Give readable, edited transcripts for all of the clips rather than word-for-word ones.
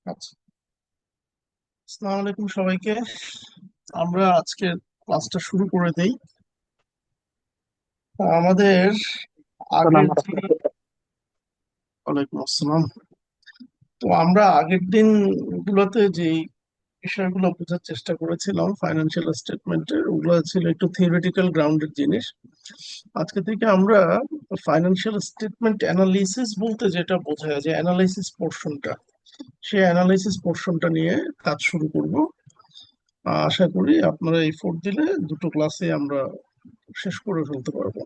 আচ্ছা, আসসালামু আলাইকুম সবাইকে। আমরা আজকে ক্লাসটা শুরু করে দেই। আমাদের সালাম আগের যে রাহমাতুল্লাহ। ওয়ালাইকুম আসসালাম। তো আমরা আগের দিন গুলোতে যে বিষয়গুলো বোঝার চেষ্টা করেছিলাম ফাইন্যান্সিয়াল স্টেটমেন্টের, ওগুলো ছিল একটু থিওরিটিক্যাল গ্রাউন্ডের জিনিস। আজকে থেকে আমরা ফাইন্যান্সিয়াল স্টেটমেন্ট অ্যানালিসিস বলতে যেটা বোঝায়, যে অ্যানালাইসিস পোর্শনটা, সেই অ্যানালাইসিস পোর্শনটা নিয়ে কাজ শুরু করব। আশা করি আপনারা এফোর্ট দিলে দুটো ক্লাসে আমরা শেষ করে ফেলতে পারবো।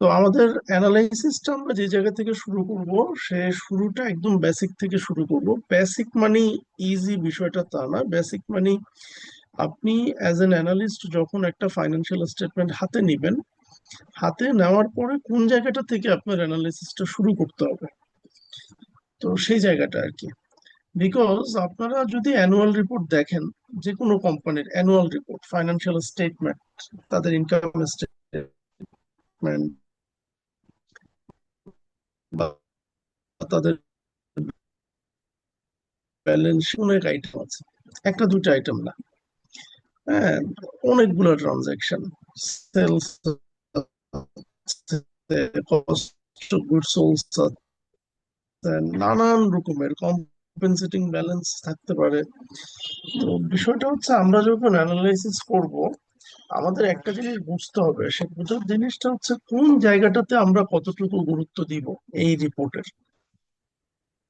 তো আমাদের অ্যানালাইসিসটা আমরা যে জায়গা থেকে শুরু করব, সে শুরুটা একদম বেসিক থেকে শুরু করব। বেসিক মানে ইজি বিষয়টা তা না। বেসিক মানে আপনি অ্যাজ এন অ্যানালিস্ট যখন একটা ফাইন্যান্সিয়াল স্টেটমেন্ট হাতে নিবেন, হাতে নেওয়ার পরে কোন জায়গাটা থেকে আপনার অ্যানালাইসিসটা শুরু করতে হবে, তো সেই জায়গাটা আর কি। বিকজ আপনারা যদি অ্যানুয়াল রিপোর্ট দেখেন, যে কোনো কোম্পানির অ্যানুয়াল রিপোর্ট, ফাইন্যান্সিয়াল স্টেটমেন্ট, তাদের ইনকাম স্টেটমেন্ট বা তাদের ব্যালেন্স, অনেক আইটেম আছে, একটা দুটো আইটেম না। হ্যাঁ, অনেকগুলো transaction, sales, cost of goods sold, নানান রকমের কম্পেনসেটিং ব্যালেন্স থাকতে পারে। তো বিষয়টা হচ্ছে আমরা যখন অ্যানালাইসিস করব, আমাদের একটা জিনিস বুঝতে হবে, সে বোঝার জিনিসটা হচ্ছে কোন জায়গাটাতে আমরা কতটুকু গুরুত্ব দিব এই রিপোর্টের,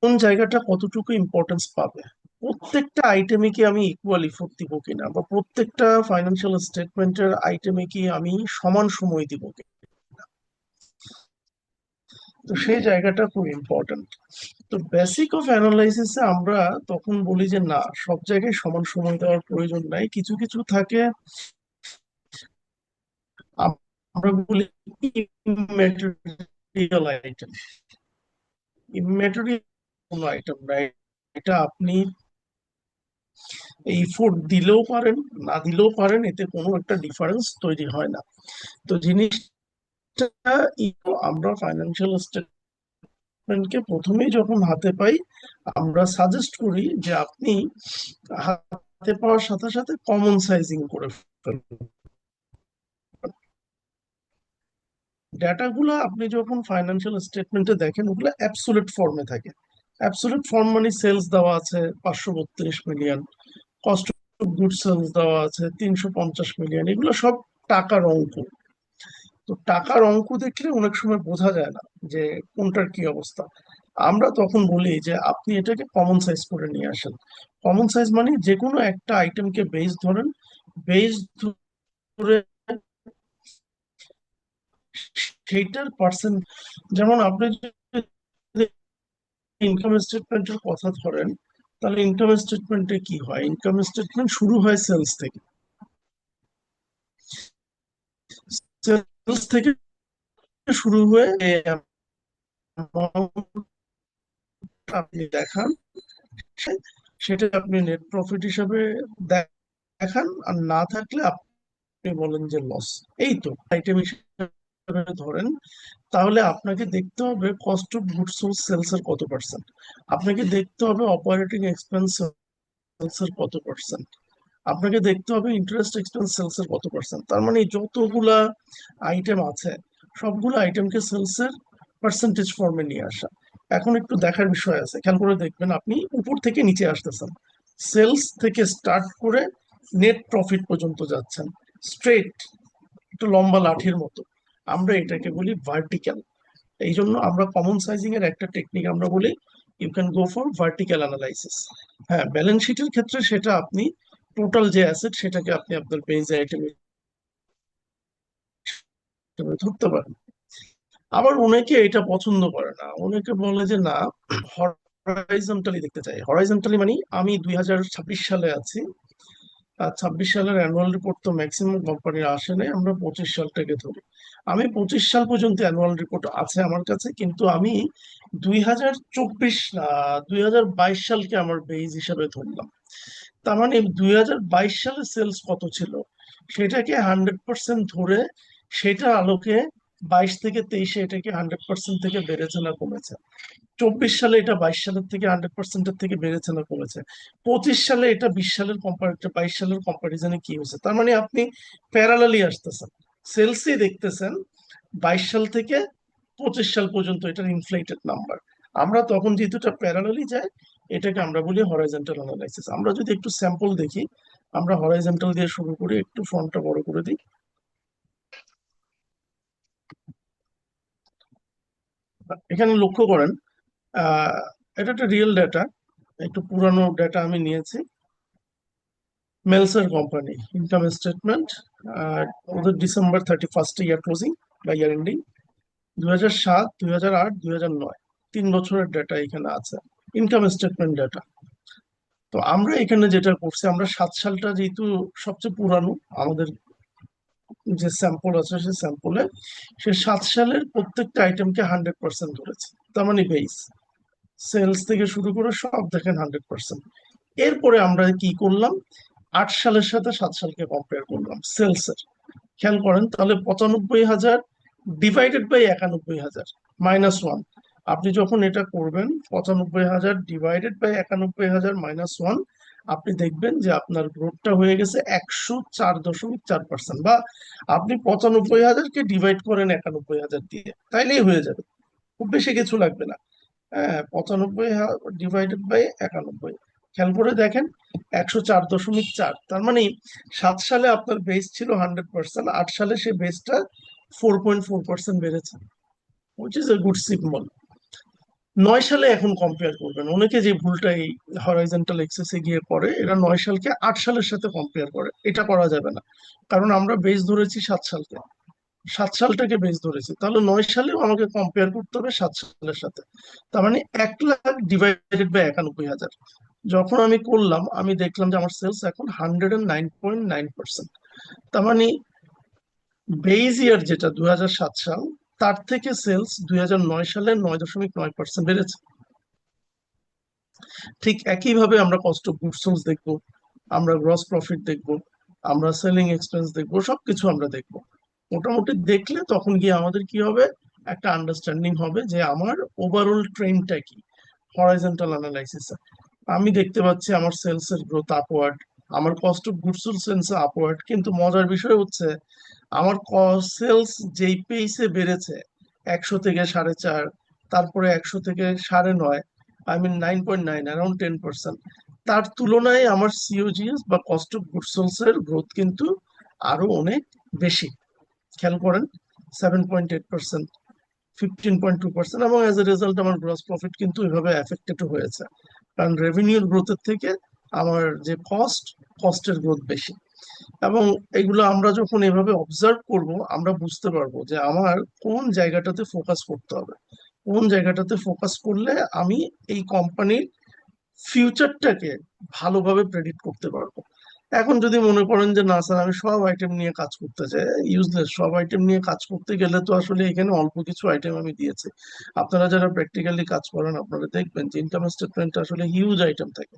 কোন জায়গাটা কতটুকু ইম্পর্টেন্স পাবে। প্রত্যেকটা আইটেমে কি আমি ইকুয়াল ইফোর্ট দিব কিনা, বা প্রত্যেকটা ফাইন্যান্সিয়াল স্টেটমেন্টের আইটেমে কি আমি সমান সময় দিব কিনা, তো সেই জায়গাটা খুব ইম্পর্টেন্ট। তো বেসিক অফ অ্যানালাইসিসে আমরা তখন বলি যে না, সব জায়গায় সমান সময় দেওয়ার প্রয়োজন নাই, কিছু কিছু থাকে আমরা বলি ইম্যাটেরিয়াল আইটেম। ইম্যাটেরিয়াল কোনো আইটেম নাই, এটা আপনি ইফোর্ট দিলেও পারেন, না দিলেও পারেন, এতে কোনো একটা ডিফারেন্স তৈরি হয় না। তো জিনিসটা আমরা ফাইন্যান্সিয়াল স্টেটমেন্টকে প্রথমেই যখন হাতে পাই, আমরা সাজেস্ট করি যে আপনি হাতে পাওয়ার সাথে সাথে কমন সাইজিং করে ফেলুন। ডেটাগুলো আপনি যখন ফাইন্যান্সিয়াল স্টেটমেন্টে দেখেন, ওগুলো অ্যাবসোলিউট ফর্মে থাকে। অ্যাবসোলিউট ফর্ম মানে সেলস দেওয়া আছে 532 million, cost of good sales দেওয়া আছে 350 মিলিয়ন, এগুলো সব টাকার অঙ্ক। তো টাকার অঙ্ক দেখলে অনেক সময় বোঝা যায় না যে কোনটার কি অবস্থা। আমরা তখন বলি যে আপনি এটাকে কমন সাইজ করে নিয়ে আসেন। কমন সাইজ মানে যে কোনো একটা আইটেমকে বেস ধরেন, বেস ধরে সেইটার পার্সেন্ট, যেমন আপনি যদি ইনকাম স্টেটমেন্টের কথা ধরেন, তাহলে ইনকাম স্টেটমেন্টে কি হয়, ইনকাম স্টেটমেন্ট শুরু হয় সেলস থেকে। সেলস থেকে শুরু হয়ে আপনি দেখান, সেটা আপনি নেট প্রফিট হিসাবে দেখান, আর না থাকলে আপনি বলেন যে লস। এই তো আইটেম হিসেবে ধরেন। তাহলে আপনাকে দেখতে হবে cost of goods sold sales এর কত পার্সেন্ট, আপনাকে দেখতে হবে অপারেটিং এক্সপেন্স সেলস এর কত পার্সেন্ট, আপনাকে দেখতে হবে ইন্টারেস্ট এক্সপেন্স সেলস এর কত পার্সেন্ট। তার মানে যতগুলা আইটেম আছে, সবগুলো আইটেমকে সেলস এর পার্সেন্টেজ ফর্মে নিয়ে আসা। এখন একটু দেখার বিষয় আছে, খেয়াল করে দেখবেন, আপনি উপর থেকে নিচে আসতেছেন, সেলস থেকে স্টার্ট করে নেট প্রফিট পর্যন্ত যাচ্ছেন স্ট্রেট, একটু লম্বা লাঠির মতো। আমরা এটাকে বলি ভার্টিক্যাল। এই জন্য আমরা কমন সাইজিং এর একটা টেকনিক আমরা বলি you can go for vertical analysis. হ্যাঁ, ব্যালেন্স শিটের ক্ষেত্রে সেটা আপনি টোটাল যে অ্যাসেট সেটাকে আপনি আপনার বেজ আইটেম হিসেবে ধরতে পারেন। আবার অনেকে এটা পছন্দ করে না, অনেকে বলে যে না, হরাইজন্টালি দেখতে চাই। হরাইজন্টালি মানে আমি 2026 সালে আছি, আর 26 সালের অ্যানুয়াল রিপোর্ট তো ম্যাক্সিমাম কোম্পানির আসে নাই, আমরা 25 সালটাকে ধরি। আমি 25 সাল পর্যন্ত অ্যানুয়াল রিপোর্ট আছে আমার কাছে, কিন্তু আমি 2024 না 2022 সালকে আমার বেজ হিসাবে ধরলাম। তার মানে 2022 সালে সেলস কত ছিল সেটাকে 100% ধরে, সেটার আলোকে 22 থেকে 23-এ এটা কি 100% থেকে বেড়েছে না কমেছে? 24 সালে এটা 22 সালের থেকে 100%-এর থেকে বেড়েছে না কমেছে? 25 সালে এটা 20 সালের কম্পারেটিভ 22 সালের কম্পারিজনে কি হয়েছে? তার মানে আপনি প্যারালালি আসতেছেন, সেলসই দেখতেছেন 22 সাল থেকে 25 সাল পর্যন্ত এটার ইনফ্লেটেড নাম্বার। আমরা তখন যেহেতু এটা প্যারালালি যায়, এটাকে আমরা বলি হরাইজন্টাল অ্যানালাইসিস। আমরা যদি একটু স্যাম্পল দেখি, আমরা হরাইজন্টাল দিয়ে শুরু করি, একটু ফন্টটা বড় করে দিই। এখানে লক্ষ্য করেন, আহ এটা একটা রিয়েল ডেটা, একটু পুরানো ডেটা আমি নিয়েছি। মেলসার কোম্পানি ইনকাম স্টেটমেন্ট, ওদের December 31 ইয়ার ক্লোজিং বা ইয়ার এন্ডিং, 2007, 2008, 2009, 3 বছরের ডেটা এখানে আছে, ইনকাম স্টেটমেন্ট ডেটা। তো আমরা এখানে যেটা করছি, আমরা 7 সালটা যেহেতু সবচেয়ে পুরানো, আমাদের যে স্যাম্পল আছে সেই স্যাম্পলে সে 7 সালের প্রত্যেকটা আইটেমকে 100% ধরেছে। তার মানে বেস, সেলস থেকে শুরু করে সব দেখেন 100%। এরপরে আমরা কি করলাম, 8 সালের সাথে 7 সালকে কম্পেয়ার করলাম সেলসের। খেয়াল করেন তাহলে 95,000 ডিভাইডেড বাই 91,000 -1। আপনি যখন এটা করবেন 95,000 ডিভাইডেড বাই 91,000 -1, আপনি দেখবেন যে আপনার গ্রোথটা হয়ে গেছে 104.4%। বা আপনি 95,000-কে ডিভাইড করেন 91,000 দিয়ে, তাইলেই হয়ে যাবে, খুব বেশি কিছু লাগবে না। হ্যাঁ, 95 ডিভাইডেড বাই 91, খেয়াল করে দেখেন 104.4। তার মানে 7 সালে আপনার বেস ছিল 100%, 8 সালে সে বেসটা 4.4% বেড়েছে, which is a good signal. 9 সালে এখন কম্পেয়ার করবেন, অনেকে যে ভুলটা এই হরাইজন্টাল এক্সেসে গিয়ে করে, এরা 9 সালকে 8 সালের সাথে কম্পেয়ার করে। এটা করা যাবে না, কারণ আমরা বেস ধরেছি 7 সালকে, 7 সালটাকে বেস ধরেছি, তাহলে 9 সালেও আমাকে কম্পেয়ার করতে হবে 7 সালের সাথে। তার মানে 1 লাখ ডিভাইডেড বাই 91,000 যখন আমি করলাম, আমি দেখলাম যে আমার সেলস এখন 109.9%। তার মানে বেজ ইয়ার যেটা 2007 সাল, তার থেকে সেলস 2009 সালে 9.9% বেড়েছে। ঠিক একইভাবে আমরা কস্ট অফ গুডস সোল্ড দেখবো, আমরা গ্রস প্রফিট দেখবো, আমরা সেলিং এক্সপেন্স দেখবো, সবকিছু আমরা দেখবো। মোটামুটি দেখলে তখন গিয়ে আমাদের কি হবে, একটা আন্ডারস্ট্যান্ডিং হবে যে আমার ওভারঅল ট্রেন্ডটা কি। হরাইজন্টাল অ্যানালাইসিস আমি দেখতে পাচ্ছি আমার সেলস এর গ্রোথ আপওয়ার্ড, আমার cost of goods sold sales upward. কিন্তু মজার বিষয় হচ্ছে আমার সেলস যেই পেসে বেড়েছে, 100 থেকে 4.5, তারপরে 100 থেকে 9.5, আই মিন 9.9, অ্যারাউন্ড 10%, তার তুলনায় আমার সিওজিএস বা কস্ট অফ গুডস সোল্ড এর গ্রোথ কিন্তু আরো অনেক বেশি। খেয়াল করেন 7.8%, 15.2%, এবং অ্যাজ এ রেজাল্ট আমার গ্রস প্রফিট কিন্তু এভাবে এফেক্টেড হয়েছে, কারণ রেভিনিউর গ্রোথের থেকে আমার যে কস্টের গ্রোথ বেশি। এবং এগুলো আমরা যখন এভাবে অবজার্ভ করব, আমরা বুঝতে পারবো যে আমার কোন জায়গাটাতে ফোকাস করতে হবে, কোন জায়গাটাতে ফোকাস করলে আমি এই কোম্পানির ফিউচারটাকে ভালোভাবে প্রেডিক্ট করতে পারবো। এখন যদি মনে করেন যে না স্যার, আমি সব আইটেম নিয়ে কাজ করতে চাই, ইউজলেস, সব আইটেম নিয়ে কাজ করতে গেলে তো আসলে এখানে অল্প কিছু আইটেম আমি দিয়েছি। আপনারা যারা প্র্যাকটিক্যালি কাজ করেন, আপনারা দেখবেন যে ইনকাম স্টেটমেন্ট আসলে হিউজ আইটেম থাকে।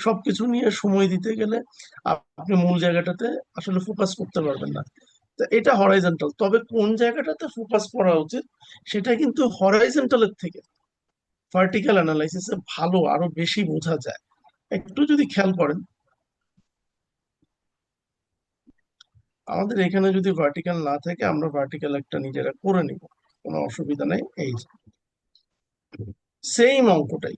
সবকিছু নিয়ে সময় দিতে গেলে আপনি মূল জায়গাটাতে আসলে ফোকাস করতে পারবেন না। তো এটা হরাইজন্টাল, তবে কোন জায়গাটাতে ফোকাস করা উচিত সেটা কিন্তু হরাইজন্টালের থেকে ভার্টিক্যাল অ্যানালাইসিসে ভালো, আরো বেশি বোঝা যায়। একটু যদি খেয়াল করেন, আমাদের এখানে যদি ভার্টিক্যাল না থাকে, আমরা ভার্টিক্যাল একটা নিজেরা করে নিব, কোনো অসুবিধা নেই। এই সেম অঙ্কটাই,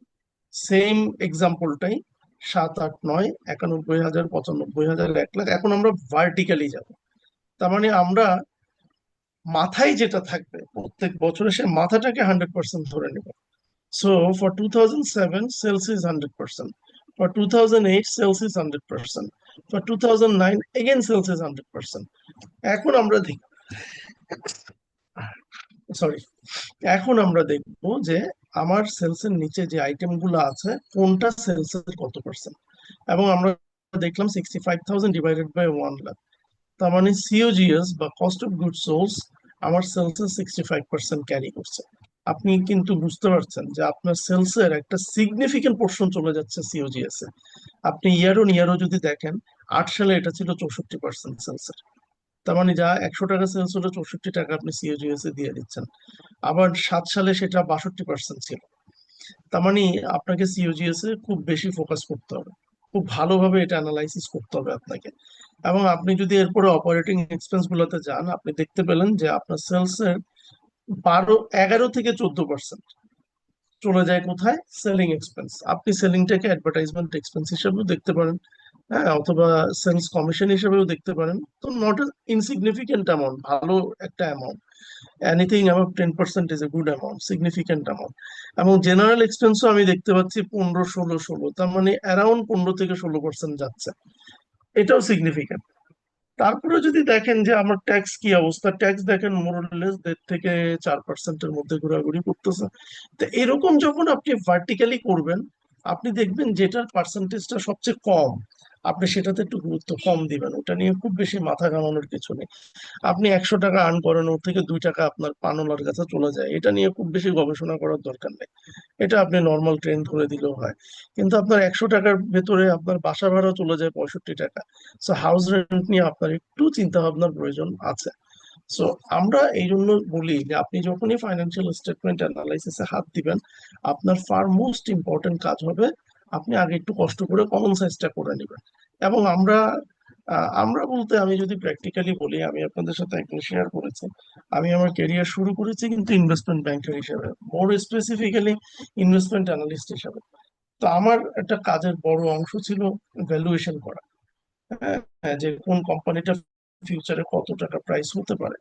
সেম এক্সাম্পলটাই, 7, 8, 9, 91,000, 95,000, 1 লাখ। এখন আমরা ভার্টিক্যালি যাব, তার মানে আমরা মাথায় যেটা থাকবে প্রত্যেক বছরে, সে মাথাটাকে 100% ধরে নেব। So for 2007, sales is 100%. For 2008, sales is 100%. For 2009, again sales is 100%. এখন আমরা দেখব, সরি, এখন আমরা দেখব যে আমার সেলস এর নিচে যে আইটেম গুলো আছে কোনটা সেলস এর কত পার্সেন্ট। এবং আমরা দেখলাম 65,000 ডিভাইডেড বাই 1 লাখ, তার মানে সিওজিএস বা কস্ট অফ গুড সোলস আমার সেলস এর 65% ক্যারি করছে। আপনি কিন্তু বুঝতে পারছেন যে আপনার সেলস এর একটা সিগনিফিকেন্ট পোর্শন চলে যাচ্ছে সিওজিএস এ। আপনি ইয়ার অন ইয়ারও যদি দেখেন, 8 সালে এটা ছিল 64% সেলস এর, তার মানে যা 100 টাকা সেলস হলো 64 টাকা আপনি সিওজিএস এ দিয়ে দিচ্ছেন। আবার 7 সালে সেটা 62% ছিল। তার মানে আপনাকে সিওজিএস এ খুব বেশি ফোকাস করতে হবে, খুব ভালোভাবে এটা অ্যানালাইসিস করতে হবে আপনাকে। এবং আপনি যদি এরপরে অপারেটিং এক্সপেন্স গুলোতে যান, আপনি দেখতে পেলেন যে আপনার সেলস এর 11 থেকে 14% চলে যায় কোথায়? Selling expense. আপনি সেলিংটাকে অ্যাডভার্টাইজমেন্ট এক্সপেন্স হিসেবেও দেখতে পারেন, হ্যাঁ, অথবা সেলস কমিশন হিসেবেও দেখতে পারেন। তো নট ইনসিগনিফিকেন্ট অ্যামাউন্ট, ভালো একটা amount. Anything above 10% is a good amount, significant amount. এবং জেনারেল এক্সপেন্সও আমি দেখতে পাচ্ছি 15, 16, 16, তার মানে অ্যারাউন্ড 15 থেকে 16% যাচ্ছে। এটাও সিগনিফিকেন্ট। তারপরে যদি দেখেন যে আমার ট্যাক্স কি অবস্থা, ট্যাক্স দেখেন মোরলেস 1.5 থেকে 4%-এর মধ্যে ঘোরাঘুরি করতেছে। তো এরকম যখন আপনি ভার্টিক্যালি করবেন, আপনি দেখবেন যেটার পার্সেন্টেজটা সবচেয়ে কম, আপনি সেটাতে একটু গুরুত্ব কম দিবেন। ওটা নিয়ে খুব বেশি মাথা ঘামানোর কিছু নেই। আপনি 100 টাকা আর্ন করেন, ওর থেকে 2 টাকা আপনার পানোলার কাছে চলে যায়, এটা নিয়ে খুব বেশি গবেষণা করার দরকার নেই। এটা আপনি নর্মাল ট্রেন ধরে দিলেও হয়। কিন্তু আপনার 100 টাকার ভেতরে আপনার বাসা ভাড়া চলে যায় 65 টাকা। সো হাউস রেন্ট নিয়ে আপনার একটু চিন্তা ভাবনার প্রয়োজন আছে। সো আমরা এই জন্য বলি যে আপনি যখনই ফাইন্যান্সিয়াল স্টেটমেন্ট অ্যানালাইসিসে হাত দিবেন, আপনার ফার মোস্ট ইম্পর্টেন্ট কাজ হবে আপনি আগে একটু কষ্ট করে কমন সাইজটা করে নেবেন। এবং আমরা বলতে আমি যদি প্র্যাকটিক্যালি বলি, আমি আপনাদের সাথে একদিন শেয়ার করেছি, আমি আমার ক্যারিয়ার শুরু করেছি কিন্তু ইনভেস্টমেন্ট ব্যাংকার হিসেবে, মোর স্পেসিফিক্যালি ইনভেস্টমেন্ট অ্যানালিস্ট হিসেবে। তো আমার একটা কাজের বড় অংশ ছিল ভ্যালুয়েশন করা। হ্যাঁ, হ্যাঁ, যে কোন কোম্পানিটা ফিউচারে কত টাকা প্রাইস হতে পারে।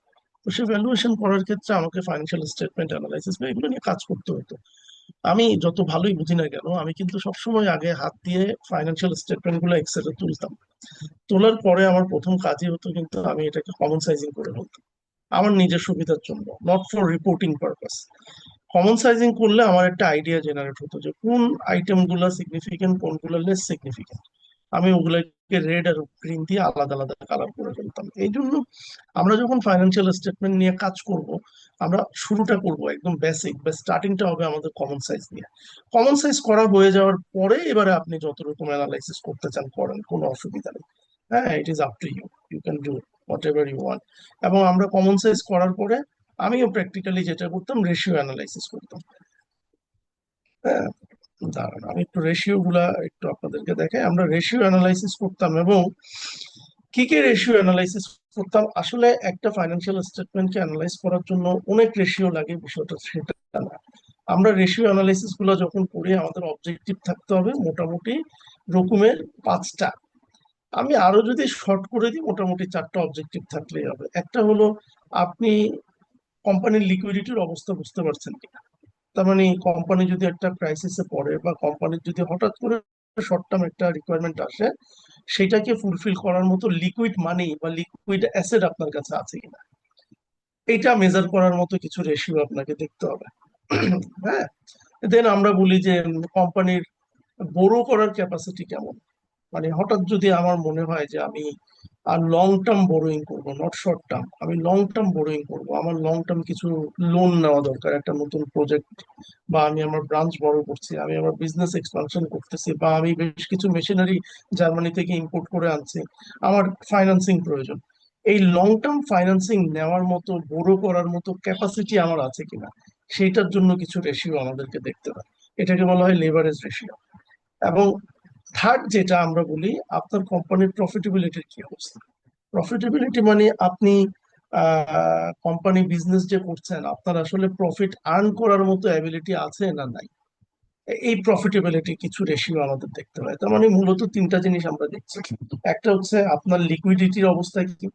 তো সেই ভ্যালুয়েশন করার ক্ষেত্রে আমাকে ফাইন্যান্সিয়াল স্টেটমেন্ট অ্যানালাইসিস বা এগুলো নিয়ে কাজ করতে হতো। আমি যত ভালোই বুঝি না কেন, আমি কিন্তু সবসময় আগে হাত দিয়ে ফাইন্যান্সিয়াল স্টেটমেন্ট গুলো এক্সেলে তুলতাম। তোলার পরে আমার প্রথম কাজই হতো কিন্তু আমি এটাকে কমন সাইজিং করে ফেলতাম, আমার নিজের সুবিধার জন্য, not for reporting purpose. Common sizing করলে আমার একটা আইডিয়া জেনারেট হতো যে কোন আইটেম গুলা সিগনিফিকেন্ট, কোনগুলো লেস সিগনিফিকেন্ট। আমি ওগুলাকে রেড আর গ্রিন দিয়ে আলাদা আলাদা কালার করে ফেলতাম। এই জন্য আমরা যখন ফাইন্যান্সিয়াল স্টেটমেন্ট নিয়ে কাজ করব, আমরা শুরুটা করব একদম বেসিক বা স্টার্টিংটা হবে আমাদের কমন সাইজ দিয়ে। কমন সাইজ করা হয়ে যাওয়ার পরে এবারে আপনি যত রকম অ্যানালাইসিস করতে চান করেন, কোনো অসুবিধা নেই। হ্যাঁ, it is up to you, you can do whatever you want. এবং আমরা কমন সাইজ করার পরে আমিও প্র্যাকটিক্যালি যেটা করতাম, রেশিও অ্যানালাইসিস করতাম। হ্যাঁ, দাঁড়ান আমি একটু রেশিও গুলা একটু আপনাদেরকে দেখাই। আমরা রেশিও অ্যানালাইসিস করতাম এবং কি কি রেশিও অ্যানালাইসিস করতাম। আসলে একটা ফাইন্যান্সিয়াল স্টেটমেন্টকে অ্যানালাইজ করার জন্য অনেক রেশিও লাগে, বিষয়টা সেটা না। আমরা রেশিও অ্যানালাইসিস গুলো যখন করি, আমাদের অবজেক্টিভ থাকতে হবে মোটামুটি রকমের 5টা। আমি আরো যদি শর্ট করে দিই, মোটামুটি 4টা অবজেক্টিভ থাকলেই হবে। একটা হলো আপনি কোম্পানির লিকুইডিটির অবস্থা বুঝতে পারছেন কিনা। তার মানে কোম্পানি যদি একটা ক্রাইসিসে পড়ে বা কোম্পানির যদি হঠাৎ করে শর্ট টার্ম একটা রিকোয়ারমেন্ট আসে, সেটাকে ফুলফিল করার মতো লিকুইড মানি বা লিকুইড অ্যাসেট আপনার কাছে আছে কিনা, এটা মেজার করার মতো কিছু রেশিও আপনাকে দেখতে হবে। হ্যাঁ, দেন আমরা বলি যে কোম্পানির বড় করার ক্যাপাসিটি কেমন। মানে হঠাৎ যদি আমার মনে হয় যে আমি আর লং টার্ম বোরোইং করবো, নট শর্ট টার্ম, আমি লং টার্ম বোরোইং করবো, আমার লং টার্ম কিছু লোন নেওয়া দরকার একটা নতুন প্রজেক্ট, বা আমি আমার ব্রাঞ্চ বড় করছি, আমি আমার বিজনেস এক্সপানশন করতেছি, বা আমি বেশ কিছু মেশিনারি জার্মানি থেকে ইম্পোর্ট করে আনছি, আমার ফাইন্যান্সিং প্রয়োজন। এই লং টার্ম ফাইন্যান্সিং নেওয়ার মতো, বড় করার মতো ক্যাপাসিটি আমার আছে কিনা, সেইটার জন্য কিছু রেশিও আমাদেরকে দেখতে হয়। এটাকে বলা হয় লেভারেজ রেশিও। এবং থার্ড যেটা আমরা বলি, আপনার কোম্পানির প্রফিটেবিলিটির কি অবস্থা। প্রফিটেবিলিটি মানে আপনি কোম্পানি বিজনেস যে করছেন, আপনার আসলে প্রফিট আর্ন করার মতো অ্যাবিলিটি আছে না নাই। এই প্রফিটেবিলিটি কিছু রেশিও আমাদের দেখতে হয়। তার মানে মূলত 3টা জিনিস আমরা দেখছি। একটা হচ্ছে আপনার লিকুইডিটির অবস্থা কি,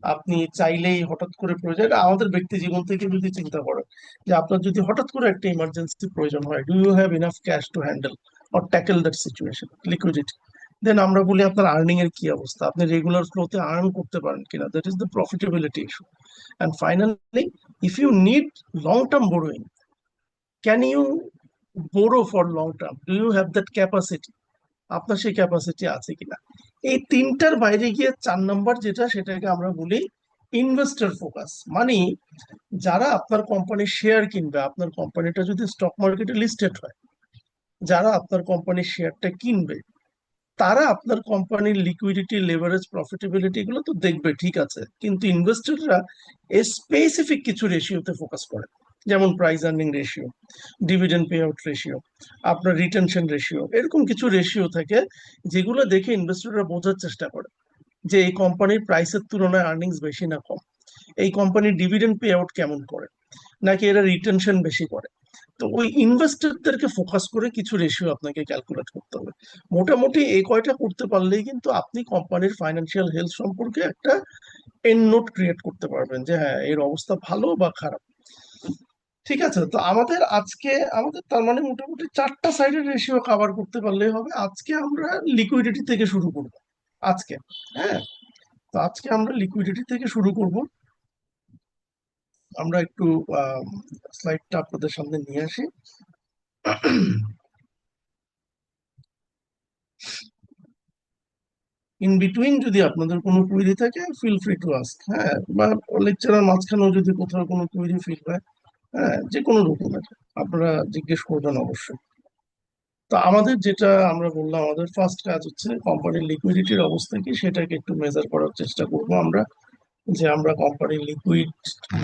আপনি চাইলেই হঠাৎ করে প্রয়োজন, এটা আমাদের ব্যক্তি জীবন থেকে যদি চিন্তা করেন যে আপনার যদি হঠাৎ করে একটা ইমার্জেন্সি প্রয়োজন হয়, do you have enough cash to handle or tackle that situation, liquidity. Then আমরা বলি আপনার আর্নিং এর কি অবস্থা, আপনি রেগুলার ফ্লোতে আর্ন করতে পারেন কিনা, that is the profitability issue. And finally, if you need long term borrowing, can you borrow for long term, do you have that capacity, আপনার সেই ক্যাপাসিটি আছে কিনা। এই 3টার বাইরে গিয়ে 4 নম্বর যেটা, সেটাকে আমরা বলি ইনভেস্টর ফোকাস। মানে যারা আপনার কোম্পানির শেয়ার কিনবে, আপনার কোম্পানিটা যদি স্টক মার্কেটে লিস্টেড হয়, যারা আপনার কোম্পানির শেয়ারটা কিনবে, তারা আপনার কোম্পানির লিকুইডিটি, লেভারেজ, প্রফিটেবিলিটি এগুলো তো দেখবে, ঠিক আছে, কিন্তু ইনভেস্টররা স্পেসিফিক কিছু রেশিওতে ফোকাস করে, যেমন price earning ratio, dividend pay out ratio, আপনার রিটেনশন রেশিও, এরকম কিছু রেশিও থাকে যেগুলো দেখে ইনভেস্টররা বোঝার চেষ্টা করে যে এই কোম্পানির প্রাইসের তুলনায় আর্নিংস বেশি না কম, এই কোম্পানির ডিভিডেন্ড পে আউট কেমন করে, নাকি এরা রিটেনশন বেশি করে। তো ওই ইনভেস্টরদেরকে ফোকাস করে কিছু রেশিও আপনাকে ক্যালকুলেট করতে হবে। মোটামুটি এই কয়টা করতে পারলেই কিন্তু আপনি কোম্পানির ফাইন্যান্সিয়াল হেলথ সম্পর্কে একটা এন্ড নোট ক্রিয়েট করতে পারবেন যে হ্যাঁ এর অবস্থা ভালো বা খারাপ। ঠিক আছে, তো আমাদের আজকে আমাদের তার মানে মোটামুটি চারটা সাইডের রেশিও কভার করতে পারলেই হবে। আজকে আমরা লিকুইডিটি থেকে শুরু করব আজকে। হ্যাঁ, তো আজকে আমরা লিকুইডিটি থেকে শুরু করব। আমরা একটু স্লাইডটা আপনাদের সামনে নিয়ে আসি। ইন বিটুইন যদি আপনাদের কোনো কুইরি থাকে ফিল ফ্রি টু আস্ক, হ্যাঁ, বা লেকচারের মাঝখানেও যদি কোথাও কোনো কুইরি ফিল হয়, হ্যাঁ, যে কোনো রকমের আপনারা জিজ্ঞেস করবেন অবশ্যই। তো আমাদের যেটা আমরা বললাম, আমাদের ফার্স্ট কাজ হচ্ছে কোম্পানির লিকুইডিটির অবস্থা কি সেটাকে একটু মেজার করার চেষ্টা করব আমরা, যে আমরা কোম্পানির লিকুইড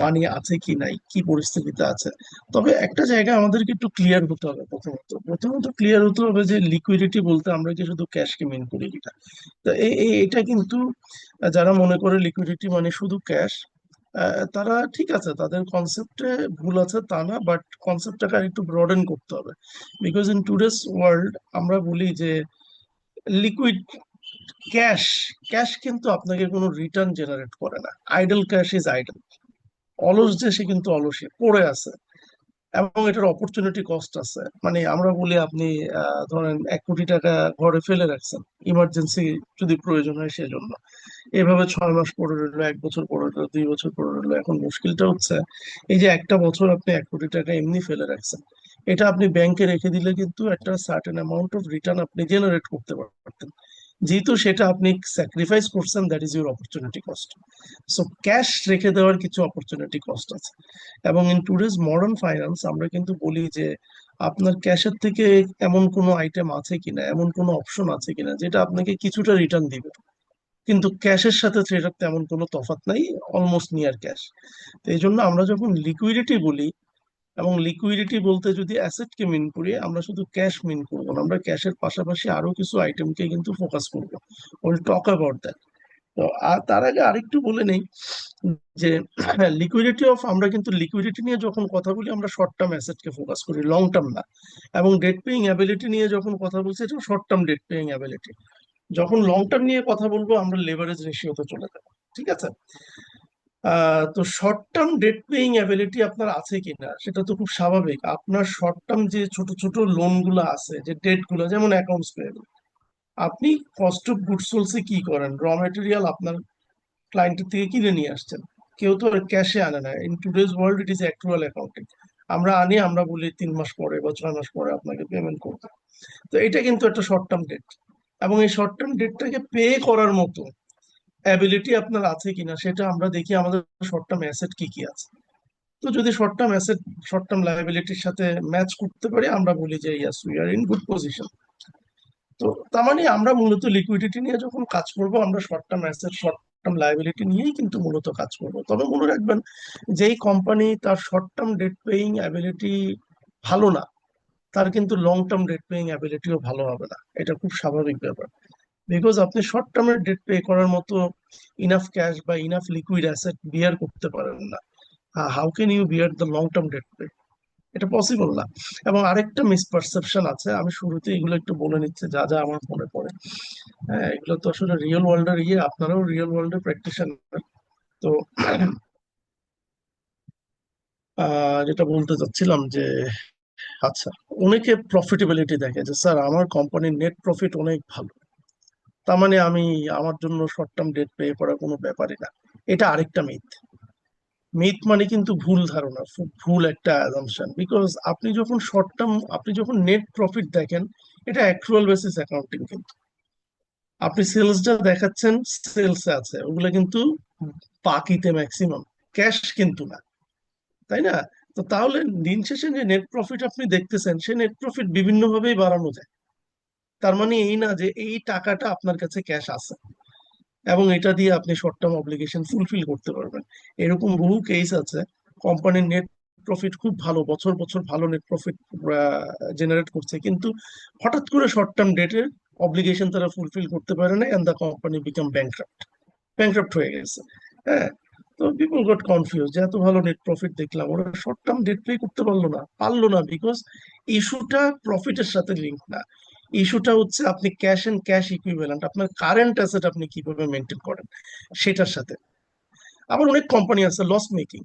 মানি আছে কি নাই, কি পরিস্থিতিতে আছে। তবে একটা জায়গা আমাদেরকে একটু ক্লিয়ার হতে হবে, প্রথমত ক্লিয়ার হতে হবে যে লিকুইডিটি বলতে আমরা কি শুধু ক্যাশকে মিন করি কিনা। তো এটা কিন্তু যারা মনে করে লিকুইডিটি মানে শুধু ক্যাশ, তারা ঠিক আছে, তাদের কনসেপ্টে ভুল আছে তা না, বাট কনসেপ্টটাকে আর একটু ব্রডেন করতে হবে। বিকজ ইন টুডেস ওয়ার্ল্ড আমরা বলি যে লিকুইড ক্যাশ, ক্যাশ কিন্তু আপনাকে কোনো রিটার্ন জেনারেট করে না। আইডল ক্যাশ ইজ আইডল, অলস যে সে কিন্তু অলসই পড়ে আছে, এবং এটার অপরচুনিটি কস্ট আছে। মানে আমরা বলি আপনি ধরেন 1 কোটি টাকা ঘরে ফেলে রাখছেন, ইমার্জেন্সি যদি প্রয়োজন হয় সেজন্য, এভাবে 6 মাস পরে রইলো, 1 বছর পরে রইলো, 2 বছর পরে রইলো। এখন মুশকিলটা হচ্ছে এই যে একটা বছর আপনি 1 কোটি টাকা এমনি ফেলে রাখছেন, এটা আপনি ব্যাংকে রেখে দিলে কিন্তু একটা সার্টেন অ্যামাউন্ট অফ রিটার্ন আপনি জেনারেট করতে পারতেন, যেহেতু সেটা আপনি স্যাক্রিফাইস করছেন, that is your opportunity cost. So cash রেখে দেওয়ার কিছু অপরচুনিটি কস্ট আছে। এবং ইন টুডেজ মডার্ন ফাইন্যান্স আমরা কিন্তু বলি যে আপনার ক্যাশের থেকে এমন কোনো আইটেম আছে কিনা, এমন কোনো অপশন আছে কিনা যেটা আপনাকে কিছুটা রিটার্ন দিবে, কিন্তু ক্যাশের সাথে সেটার তেমন কোনো তফাৎ নাই, অলমোস্ট নিয়ার ক্যাশ। তো এই জন্য আমরা যখন লিকুইডিটি বলি, এবং লিকুইডিটি বলতে যদি অ্যাসেটকে মিন করি, আমরা শুধু ক্যাশ মিন করবো না, আমরা ক্যাশের পাশাপাশি আরো কিছু আইটেমকে কিন্তু ফোকাস করবো। Will talk about that. তো আর তার আগে আরেকটু বলে নেই যে লিকুইডিটি অফ, আমরা কিন্তু লিকুইডিটি নিয়ে যখন কথা বলি আমরা শর্ট টার্ম অ্যাসেটকে ফোকাস করি, লং টার্ম না। এবং ডেট পেইং অ্যাবিলিটি নিয়ে যখন কথা বলছি, এটা short term debt paying ability. যখন লং টার্ম নিয়ে কথা বলবো আমরা লেভারেজ রেশিওতে চলে যাবো। ঠিক আছে, তো short term debt paying ability আপনার আছে কিনা সেটা তো খুব স্বাভাবিক। আপনার শর্ট টার্ম যে ছোট ছোট লোন গুলো আছে, যে ডেট গুলো, যেমন অ্যাকাউন্টস পেয়েবল, আপনি কস্ট অফ গুডস সোলসে কি করেন, র মেটেরিয়াল আপনার ক্লায়েন্টের থেকে কিনে নিয়ে আসছেন, কেউ তো ক্যাশে আনে না। In today's world it is actual accounting. আমরা আনি, আমরা বলি 3 মাস পরে বা 6 মাস পরে আপনাকে পেমেন্ট করতে। তো এটা কিন্তু একটা শর্ট টার্ম ডেট, এবং এই শর্ট টার্ম ডেটটাকে পে করার মতো অ্যাবিলিটি আপনার আছে কিনা সেটা আমরা দেখি আমাদের শর্ট টার্ম অ্যাসেট কি কি আছে। তো যদি short term asset short term লায়াবিলিটির সাথে ম্যাচ করতে পারি, আমরা বলি যে yes we are in good position. তো তার মানে আমরা মূলত লিকুইডিটি নিয়ে যখন কাজ করব, আমরা short term asset, short term liability নিয়েই কিন্তু মূলত কাজ করব। তবে মনে রাখবেন, যেই কোম্পানি তার short term debt paying ability ভালো না, তার কিন্তু লং টার্ম ডেট পেইং অ্যাবিলিটিও ভালো হবে না, এটা খুব স্বাভাবিক ব্যাপার। বিকজ আপনি শর্ট টার্মের ডেট পে করার মতো ইনাফ ক্যাশ বা ইনাফ লিকুইড অ্যাসেট বিয়ার করতে পারেন না। How can you bear the long term debt pay? এটা পসিবল না। এবং আরেকটা মিসপারসেপশন আছে, আমি শুরুতে এগুলো একটু বলে নিচ্ছি যা যা আমার মনে পড়ে। হ্যাঁ, এগুলো তো আসলে রিয়েল ওয়ার্ল্ডের আপনারাও রিয়েল ওয়ার্ল্ডের প্র্যাকটিশনার। তো যেটা বলতে চাচ্ছিলাম যে আচ্ছা, অনেকে প্রফিটেবিলিটি দেখে যে স্যার আমার কোম্পানির নেট প্রফিট অনেক ভালো, তার মানে আমি, আমার জন্য শর্ট টার্ম ডেট পে করা কোনো ব্যাপারই না। এটা আরেকটা মিথ। মিথ মানে কিন্তু ভুল ধারণা, ভুল একটা অ্যাজাম্পশন। বিকজ আপনি যখন শর্ট টার্ম, আপনি যখন নেট প্রফিট দেখেন, এটা অ্যাকচুয়াল বেসিস অ্যাকাউন্টিং কিন্তু। আপনি সেলস যা দেখাচ্ছেন, সেলসে আছে ওগুলো কিন্তু বাকিতে ম্যাক্সিমাম, ক্যাশ কিন্তু না, তাই না? তো তাহলে দিন শেষে যে নেট প্রফিট আপনি দেখতেছেন, সে নেট প্রফিট বিভিন্ন ভাবেই বাড়ানো যায়। তার মানে এই না যে এই টাকাটা আপনার কাছে ক্যাশ আছে এবং এটা দিয়ে আপনি শর্ট টার্ম অব্লিগেশন ফুলফিল করতে পারবেন। এরকম বহু কেস আছে, কোম্পানির নেট প্রফিট খুব ভালো, বছর বছর ভালো নেট প্রফিট জেনারেট করছে, কিন্তু হঠাৎ করে শর্ট টার্ম ডেটের অব্লিগেশন তারা ফুলফিল করতে পারে না, এন্ড দ্য কোম্পানি বিকাম ব্যাংক্রাপ্ট হয়ে গেছে। হ্যাঁ, তো পিপল গট কনফিউজ যে এত ভালো নেট প্রফিট দেখলাম, ওরা শর্ট টার্ম ডেট পে করতে পারলো না বিকজ ইস্যুটা প্রফিটের সাথে লিঙ্ক না। ইস্যুটা হচ্ছে আপনি ক্যাশ এন্ড ক্যাশ ইকুইভ্যালেন্ট, আপনার কারেন্ট অ্যাসেট আপনি কিভাবে মেনটেন করেন সেটার সাথে। আবার অনেক কোম্পানি আছে লস মেকিং,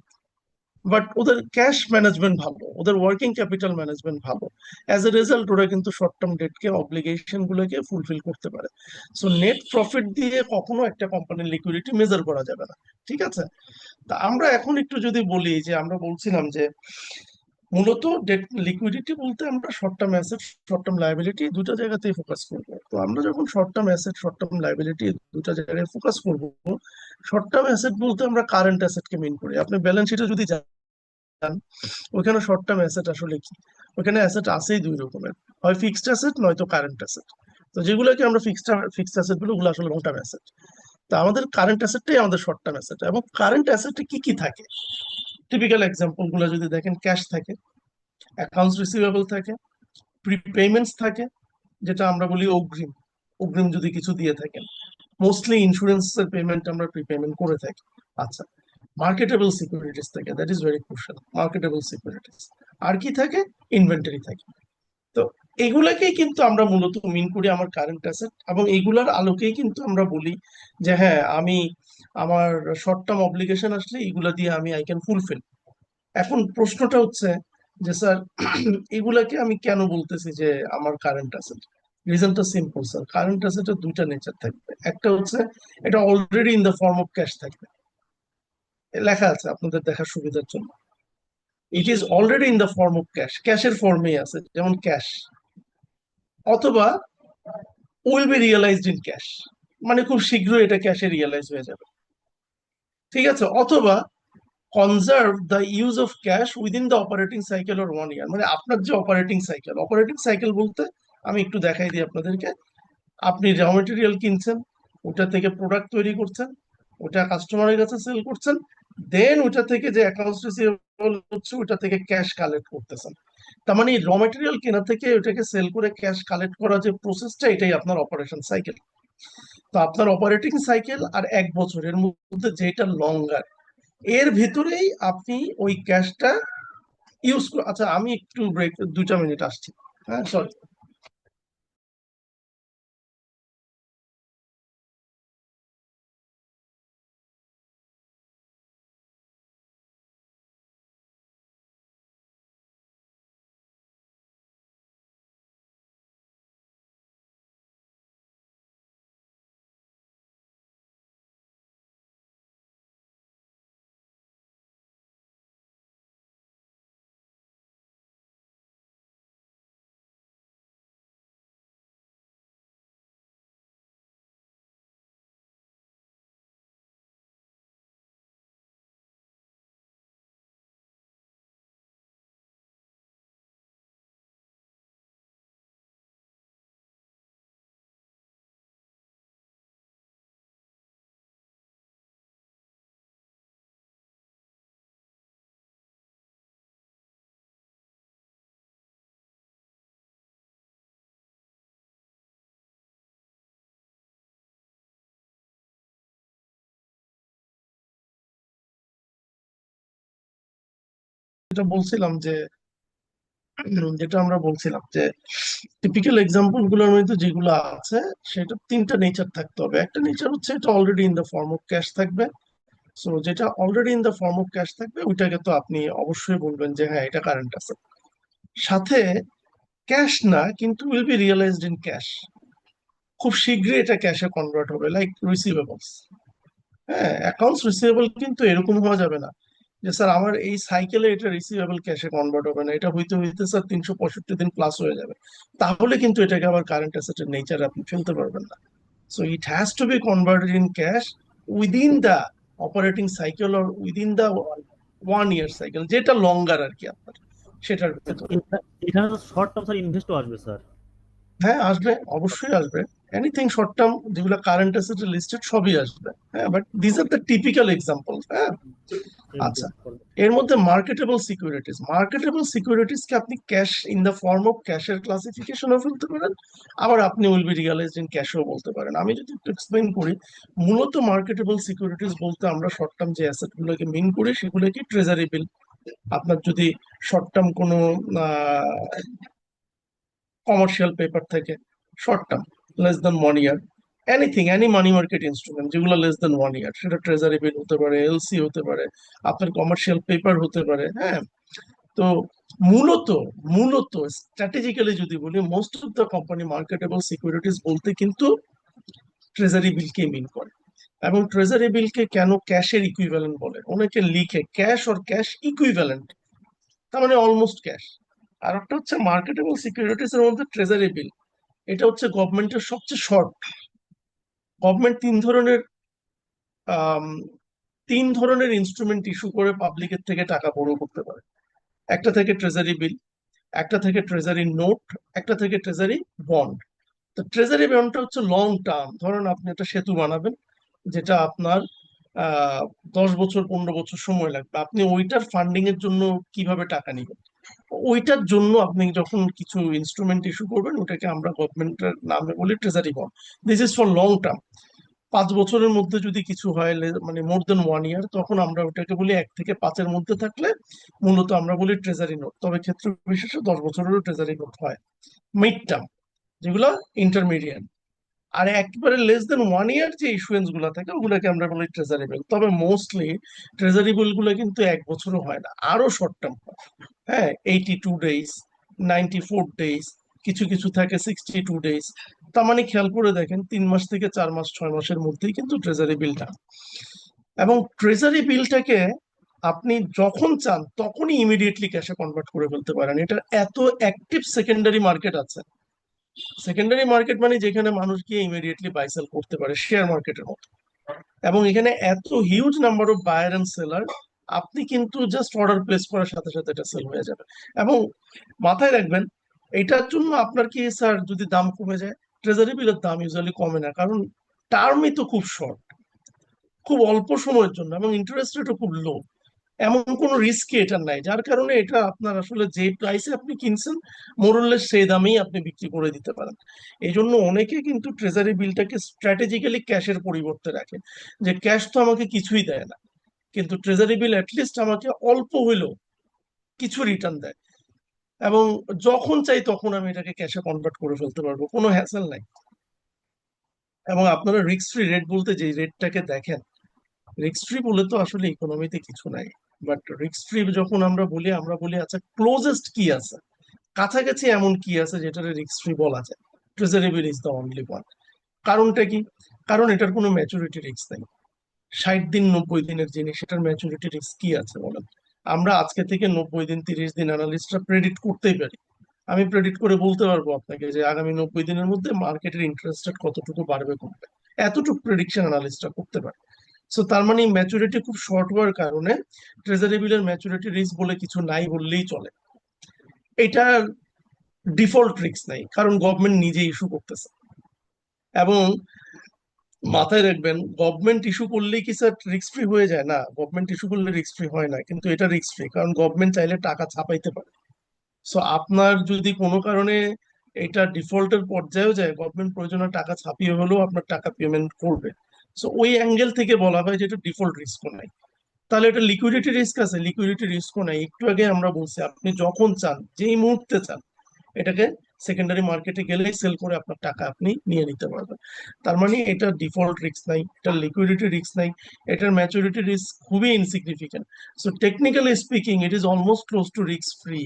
বাট ওদের ক্যাশ ম্যানেজমেন্ট ভালো, ওদের ওয়ার্কিং ক্যাপিটাল ম্যানেজমেন্ট ভালো, অ্যাজ এ রেজাল্ট ওরা কিন্তু শর্ট টার্ম ডেটকে অব্লিগেশন গুলোকে ফুলফিল করতে পারে। সো নেট প্রফিট দিয়ে কখনো একটা কোম্পানির লিকুইডিটি মেজার করা যাবে না। ঠিক আছে, তা আমরা এখন একটু যদি বলি যে আমরা বলছিলাম যে মূলত ডেট লিকুইডিটি বলতে আমরা short term asset short term liability দুটো জায়গাতেই ফোকাস করবো। তো আমরা যখন short term asset short term liability দুটো জায়গায় ফোকাস করবো, শর্ট টার্ম অ্যাসেট বলতে আমরা কারেন্ট অ্যাসেটকে মিন করি। আপনি ব্যালেন্স শিটে যদি যান, ওখানে শর্ট টার্ম অ্যাসেট আসলে কি, ওখানে অ্যাসেট আছেই দুই রকমের, হয় ফিক্সড অ্যাসেট নয়তো কারেন্ট অ্যাসেট। তো যেগুলোকে আমরা ফিক্সড অ্যাসেট বলি ওগুলো আসলে লং টার্ম অ্যাসেট। তো আমাদের কারেন্ট অ্যাসেটটাই আমাদের শর্ট টার্ম অ্যাসেট। এবং কারেন্ট অ্যাসেটে কি কি থাকে, টিপিক্যাল এক্সাম্পল গুলো যদি দেখেন, ক্যাশ থাকে, অ্যাকাউন্টস রিসিভেবল থাকে, প্রিপেমেন্টস থাকে, যেটা আমরা বলি অগ্রিম, অগ্রিম যদি কিছু দিয়ে থাকেন, মোস্টলি ইন্স্যুরেন্সের পেমেন্ট আমরা প্রিপেমেন্ট করে থাকি। আচ্ছা, মার্কেটেবল সিকিউরিটিস থাকে, that is very crucial, marketable securities. আর কি থাকে, ইনভেন্টরি থাকে। তো এগুলাকেই কিন্তু আমরা মূলত মিন করি আমার কারেন্ট অ্যাসেট, এবং এগুলার আলোকেই কিন্তু আমরা বলি যে হ্যাঁ, আমি আমার শর্ট টার্ম অব্লিগেশন আসলে এগুলা দিয়ে আমি আই ক্যান ফুলফিল। এখন প্রশ্নটা হচ্ছে যে স্যার, এগুলাকে আমি কেন বলতেছি যে আমার কারেন্ট অ্যাসেট? রিজনটা সিম্পল স্যার, কারেন্ট অ্যাসেটের দুইটা নেচার থাকবে। একটা হচ্ছে এটা already in the form of cash থাকবে, লেখা আছে আপনাদের দেখার সুবিধার জন্য, it is already in the form of cash, ক্যাশের ফর্মেই আছে, যেমন ক্যাশ। অথবা will be realised in cash, মানে খুব শীঘ্রই এটা ক্যাশে রিয়েলাইজ হয়ে যাবে। ঠিক আছে, অথবা conserve the use of cash within the operating cycle or 1 ইয়ার, মানে আপনার যে অপারেটিং সাইকেল বলতে আমি একটু দেখাই দিই আপনাদেরকে। আপনি র মেটেরিয়াল কিনছেন, ওটা থেকে প্রোডাক্ট তৈরি করছেন, ওটা কাস্টমারের কাছে সেল করছেন, দেন ওটা থেকে যে অ্যাকাউন্টস রিসিভেবল হচ্ছে ওটা থেকে ক্যাশ কালেক্ট করতেছেন। তার মানে র মেটেরিয়াল কেনা থেকে ওটাকে সেল করে ক্যাশ কালেক্ট করা যে প্রসেসটা, এটাই আপনার অপারেশন সাইকেল। তো আপনার অপারেটিং সাইকেল আর 1 বছরের মধ্যে যেটা লঙ্গার, এর ভিতরেই আপনি ওই ক্যাশটা আচ্ছা, আমি একটু ব্রেক, 2টা মিনিট আসছি। হ্যাঁ, সরি। যেটা বলছিলাম যে যেটা আমরা বলছিলাম যে টিপিক্যাল এক্সাম্পল গুলোর মধ্যে যেগুলো আছে, সেটা তিনটা নেচার থাকতে হবে। একটা নেচার হচ্ছে এটা already in the form of cash থাকবে। সো যেটা already in the form of cash থাকবে ওইটাকে তো আপনি অবশ্যই বলবেন যে হ্যাঁ এটা কারেন্ট আছে। সাথে ক্যাশ না, কিন্তু will be realised in cash, খুব শীঘ্রই এটা ক্যাশে কনভার্ট হবে, লাইক রিসিভেবলস। হ্যাঁ, অ্যাকাউন্টস রিসিভেবল কিন্তু এরকম হওয়া যাবে না যে স্যার আমার এই সাইকেলে এটা রিসিভেবল ক্যাশে কনভার্ট হবে না, এটা হইতে হইতে স্যার 365 দিন প্লাস হয়ে যাবে, তাহলে কিন্তু এটাকে আবার কারেন্ট অ্যাসেটের নেচার আপনি ফেলতে পারবেন না। So it has to B converted in cash within the operating cycle or within the 1 year cycle, যেটা লঙ্গার আর কি আপনার, সেটার স্যার ভেতরে। এখানে তো শর্ট টার্ম স্যার ইনভেস্টও আসবে স্যার। হ্যাঁ, আসবে, অবশ্যই আসবে। এনিথিং শর্ট টার্ম যেগুলো কারেন্ট অ্যাসেটে লিস্টেড সবই আসবে। হ্যাঁ, but this are the typical example. হ্যাঁ। হুম হুম আচ্ছা, বলুন। এর মধ্যে মার্কেটেবল সিকিউরিটিজকে আপনি cash in the form of ক্যাশের ক্লাসিফিকেশনও ফেলতে পারেন, আবার আপনি উইল বি রিয়ালাইজড ইন ক্যাশও বলতে পারেন। আমি যদি একটু এক্সপ্লেইন করি, মূলত মার্কেটেবল সিকিউরিটিজ বলতে আমরা শর্ট টার্ম যে অ্যাসেট গুলোকে মিন করি সেগুলো কি ট্রেজারি বিল। আপনার যদি শর্ট টার্ম কোনো কমার্শিয়াল পেপার থাকে, short term less than 1 year, anything, any money market instrument যেগুলো লেস দেন 1 ইয়ার, সেটা ট্রেজারি বিল হতে পারে, এলসি হতে পারে, আপনার কমার্শিয়াল পেপার হতে পারে। হ্যাঁ। তো মূলত মূলত স্ট্র্যাটেজিক্যালি যদি বলি, most of the company marketable securities বলতে কিন্তু ট্রেজারি বিলকে মিন করে। এবং ট্রেজারি বিলকে কেন ক্যাশের ইকুইভ্যালেন্ট বলে, অনেকে লিখে ক্যাশ অর ক্যাশ ইকুইভ্যালেন্ট, তার মানে অলমোস্ট ক্যাশ। আর একটা হচ্ছে মার্কেটেবল সিকিউরিটিজ এর মধ্যে ট্রেজারি বিল, এটা হচ্ছে গভর্নমেন্টের সবচেয়ে শর্ট। গভর্নমেন্ট আম, তিন ধরনের ইনস্ট্রুমেন্ট ইস্যু করে পাবলিকের থেকে টাকা বড় করতে পারে। একটা থেকে ট্রেজারি বিল, একটা থেকে ট্রেজারি নোট, একটা থেকে ট্রেজারি বন্ড। তো ট্রেজারি বন্ডটা হচ্ছে লং টার্ম। ধরুন আপনি একটা সেতু বানাবেন, যেটা আপনার আহ 10 বছর 15 বছর সময় লাগবে, আপনি ওইটার ফান্ডিং এর জন্য কিভাবে টাকা নিবেন, ওইটার জন্য আপনি যখন কিছু ইনস্ট্রুমেন্ট ইস্যু করবেন, ওটাকে আমরা গভর্নমেন্টের নামে বলি treasury bond. This is for long term. 5 বছরের মধ্যে যদি কিছু হয়, মানে মোর দেন 1 ইয়ার, তখন আমরা ওটাকে বলি 1 থেকে 5-এর মধ্যে থাকলে মূলত আমরা বলি ট্রেজারি নোট। তবে ক্ষেত্র বিশেষে 10 বছরেরও ট্রেজারি নোট হয়। মিড টার্ম যেগুলো ইন্টারমিডিয়েট। আর একেবারে লেস দেন 1 ইয়ার যে ইস্যুয়েন্স গুলো থাকে ওগুলোকে আমরা বলি ট্রেজারি বিল। তবে মোস্টলি ট্রেজারি বিল গুলো কিন্তু 1 বছরও হয় না, আরো শর্ট টার্ম হয়। হ্যাঁ, 82 ডেজ, 94 ডেজ, কিছু কিছু থাকে 62 ডেজ। তার মানে খেয়াল করে দেখেন, 3 মাস থেকে 4 মাস 6 মাসের মধ্যেই কিন্তু ট্রেজারি বিলটা। এবং ট্রেজারি বিলটাকে আপনি যখন চান তখনই ইমিডিয়েটলি ক্যাশে কনভার্ট করে ফেলতে পারেন। এটা এত অ্যাক্টিভ সেকেন্ডারি মার্কেট আছে। সেকেন্ডারি মার্কেট মানে যেখানে মানুষ গিয়ে ইমিডিয়েটলি বাই সেল করতে পারে, শেয়ার মার্কেটের মতো। এবং এখানে এত huge number of buyer and seller, আপনি কিন্তু জাস্ট অর্ডার প্লেস করার সাথে সাথে এটা সেল হয়ে যাবে। এবং মাথায় রাখবেন, এটার জন্য আপনার কি স্যার যদি দাম কমে যায়, ট্রেজারি বিলের দাম ইউজুয়ালি কমে না, কারণ টার্মই তো খুব শর্ট, খুব অল্প সময়ের জন্য, এবং ইন্টারেস্ট রেটও খুব লো। এমন কোনো রিস্ক এটা নাই, যার কারণে এটা আপনার আসলে যে প্রাইসে আপনি কিনছেন মোরলেস সেই দামেই আপনি বিক্রি করে দিতে পারেন। এই জন্য অনেকে কিন্তু ট্রেজারি বিলটাকে স্ট্র্যাটেজিক্যালি ক্যাশের পরিবর্তে রাখে, যে ক্যাশ তো আমাকে কিছুই দেয় না, কিন্তু ট্রেজারি বিল অ্যাটলিস্ট আমাকে অল্প হইলেও কিছু রিটার্ন দেয়। এবং যখন চাই তখন আমি এটাকে ক্যাশে কনভার্ট করে ফেলতে পারবো, কোনো হ্যাসেল নাই। এবং আপনারা রিস্ক ফ্রি রেট বলতে যে রেটটাকে দেখেন, রিস্ক ফ্রি বলে তো আসলে ইকোনমিতে কিছু নাই। বাট রিস্ক ফ্রি যখন আমরা বলি, আমরা বলি আচ্ছা ক্লোজেস্ট কি আছে, কাছাকাছি এমন কি আছে যেটা রিস্ক ফ্রি বলা যায়। Treasury bill is the only one. কারণটা কি? কারণ এটার কোনো ম্যাচুরিটি রিস্ক নেই। 60 দিন 90 দিনের জিনিস, এটার ম্যাচুরিটি রিস্ক কি আছে বলেন? আমরা আজকে থেকে 90 দিন 30 দিন অ্যানালিস্টরা প্রেডিক্ট করতেই পারি। আমি প্রেডিক্ট করে বলতে পারবো আপনাকে যে আগামী 90 দিনের মধ্যে মার্কেটের ইন্টারেস্ট রেট কতটুকু বাড়বে কমবে। এতটুকু প্রেডিকশন অ্যানালিস্টরা করতে পারে। সো তার মানে ম্যাচুরিটি খুব শর্ট হওয়ার কারণে ট্রেজারি বিলের ম্যাচুরিটি রিস্ক বলে কিছু নাই বললেই চলে। এটা ডিফল্ট রিস্ক নাই, কারণ গভর্নমেন্ট নিজে ইস্যু করতেছে। এবং মাথায় রাখবেন, গভর্নমেন্ট ইস্যু করলেই কি স্যার রিস্ক ফ্রি হয়ে যায়? না, গভর্নমেন্ট ইস্যু করলে রিস্ক ফ্রি হয় না, কিন্তু এটা রিস্ক ফ্রি কারণ গভর্নমেন্ট চাইলে টাকা ছাপাইতে পারে। সো আপনার যদি কোনো কারণে এটা ডিফল্টের পর্যায়েও যায়, গভর্নমেন্ট প্রয়োজনে টাকা ছাপিয়ে হলেও আপনার টাকা পেমেন্ট করবে। সো ওই অ্যাঙ্গেল থেকে বলা হয় যে এটা ডিফল্ট রিস্কও নাই। তাহলে এটা লিকুইডিটি রিস্ক আছে? লিকুইডিটি রিস্কও নাই। একটু আগে আমরা বলছি আপনি যখন চান, যেই মুহূর্তে চান, এটাকে সেকেন্ডারি মার্কেটে গেলেই সেল করে আপনার টাকা আপনি নিয়ে নিতে পারবেন। তার মানে এটা ডিফল্ট রিস্ক নাই, এটা লিকুইডিটি রিস্ক নাই, এটার ম্যাচুরিটি রিস্ক খুবই insignificant. So technically speaking it is almost close two risk free.